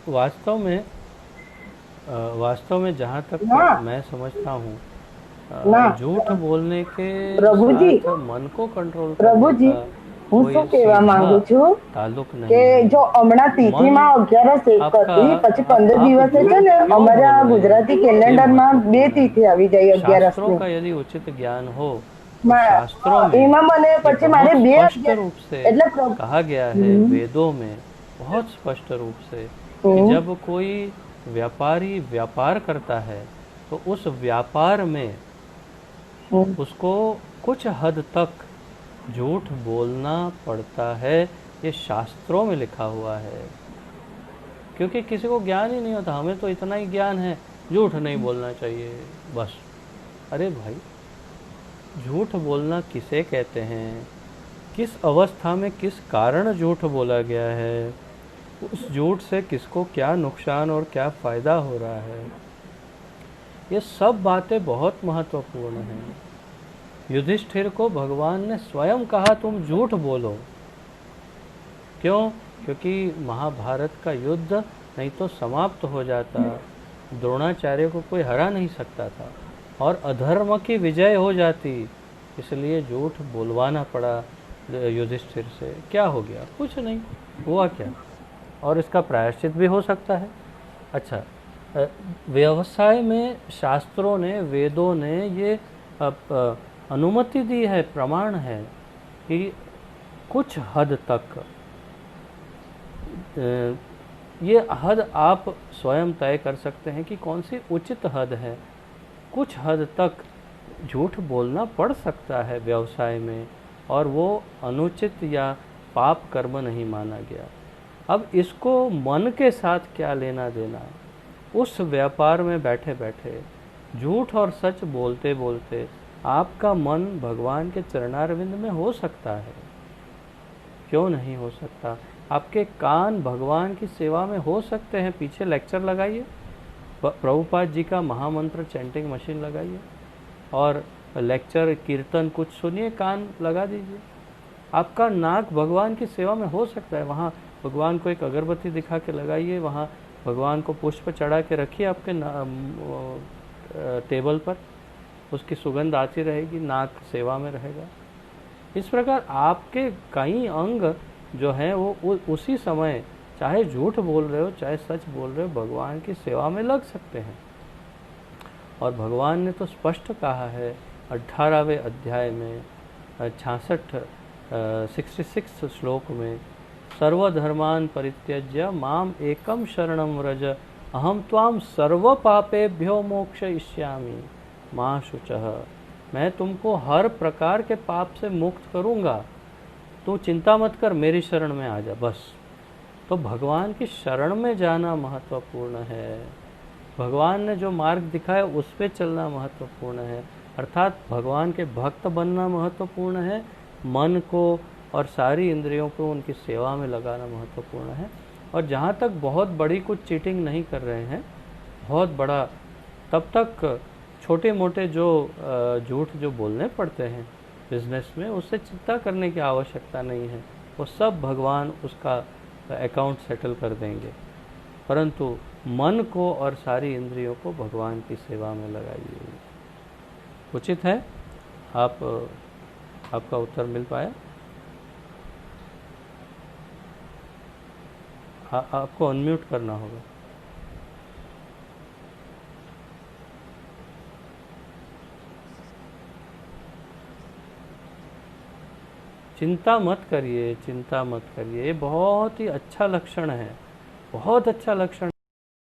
वास्तव में जहाँ तक ना। मैं समझता हूँ, ना झूठ बोलने के प्रभु जी, साथ मन को कंट्रोल प्रभु करने जी, का હું कोई શું કહેવા માંગુ सीधा છું ताल्लुक કે नहीं है। જો હમણાં मन તિથિમાં 11 એક आपका હતી, પછી 15 आप દિવસે झूठ છે ને क्यों અમારા बोल रहे हैं, ગુજરાતી ये કેલેન્ડરમાં 2 महत्वपूर्ण है। તિથિ આવી જાય 11 शास्त्रों ની। का यदि उचित ज्ञान हो तो शास्त्रों में એમાં મને ये પછી बहुत મારે 2 स्पष्ट 11 रूप से એટલે कहा गया है, वेदों में बहुत स्पष्ट रूप से कि जब कोई व्यापारी व्यापार करता है तो उस व्यापार में उसको कुछ हद तक झूठ बोलना पड़ता है। ये शास्त्रों में लिखा हुआ है, क्योंकि किसी को ज्ञान ही नहीं होता। हमें तो इतना ही ज्ञान है, झूठ नहीं बोलना चाहिए बस। अरे भाई, झूठ बोलना किसे कहते हैं, किस अवस्था में किस कारण झूठ बोला गया है, उस झूठ से किसको क्या नुकसान और क्या फ़ायदा हो रहा है, ये सब बातें बहुत महत्वपूर्ण हैं। युधिष्ठिर को भगवान ने स्वयं कहा तुम झूठ बोलो। क्यों? क्योंकि महाभारत का युद्ध नहीं तो समाप्त हो जाता, द्रोणाचार्य को कोई हरा नहीं सकता था और अधर्म की विजय हो जाती, इसलिए झूठ बोलवाना पड़ा युधिष्ठिर से। क्या हो गया? कुछ नहीं हुआ क्या, और इसका प्रायश्चित भी हो सकता है। अच्छा, व्यवसाय में शास्त्रों ने, वेदों ने ये अनुमति दी है, प्रमाण है कि कुछ हद तक, ये हद आप स्वयं तय कर सकते हैं कि कौन सी उचित हद है। कुछ हद तक झूठ बोलना पड़ सकता है व्यवसाय में, और वो अनुचित या पाप कर्म नहीं माना गया। अब इसको मन के साथ क्या लेना देना है? उस व्यापार में बैठे बैठे झूठ और सच बोलते बोलते आपका मन भगवान के चरणारविंद में हो सकता है, क्यों नहीं हो सकता? आपके कान भगवान की सेवा में हो सकते हैं। पीछे लेक्चर लगाइए, प्रभुपाद जी का महामंत्र चैंटिंग मशीन लगाइए और लेक्चर कीर्तन कुछ सुनिए, कान लगा दीजिए। आपका नाक भगवान की सेवा में हो सकता है, वहाँ भगवान को एक अगरबत्ती दिखा के लगाइए, वहाँ भगवान को पुष्प चढ़ा के रखिए आपके टेबल पर, उसकी सुगंध आती रहेगी, नाक सेवा में रहेगा। इस प्रकार आपके कई अंग जो हैं वो उसी समय, चाहे झूठ बोल रहे हो चाहे सच बोल रहे हो, भगवान की सेवा में लग सकते हैं। और भगवान ने तो स्पष्ट कहा है 18वें अध्याय में 66 श्लोक में, सर्वधर्मान परित्यज्य माम एकम शरणम व्रज अहम त्वाम सर्व पापेभ्यो मोक्षयिष्यामि मां शुचः। मैं तुमको हर प्रकार के पाप से मुक्त करूँगा, तू चिंता मत कर, मेरी शरण में आ जा बस। तो भगवान की शरण में जाना महत्वपूर्ण है, भगवान ने जो मार्ग दिखाया उस पे चलना महत्वपूर्ण है, अर्थात भगवान के भक्त बनना महत्वपूर्ण है। मन को और सारी इंद्रियों को उनकी सेवा में लगाना महत्वपूर्ण है। और जहाँ तक बहुत बड़ी कुछ चीटिंग नहीं कर रहे हैं, बहुत बड़ा, तब तक छोटे मोटे जो झूठ जो बोलने पड़ते हैं बिजनेस में, उससे चिंता करने की आवश्यकता नहीं है, वो सब भगवान उसका अकाउंट सेटल कर देंगे। परंतु मन को और सारी इंद्रियों को भगवान की सेवा में लगाइए। उचित है? आपका उत्तर मिल पाया? आपको अनम्यूट करना होगा। चिंता मत करिए, चिंता मत करिए, ये बहुत ही अच्छा लक्षण है, बहुत अच्छा लक्षण।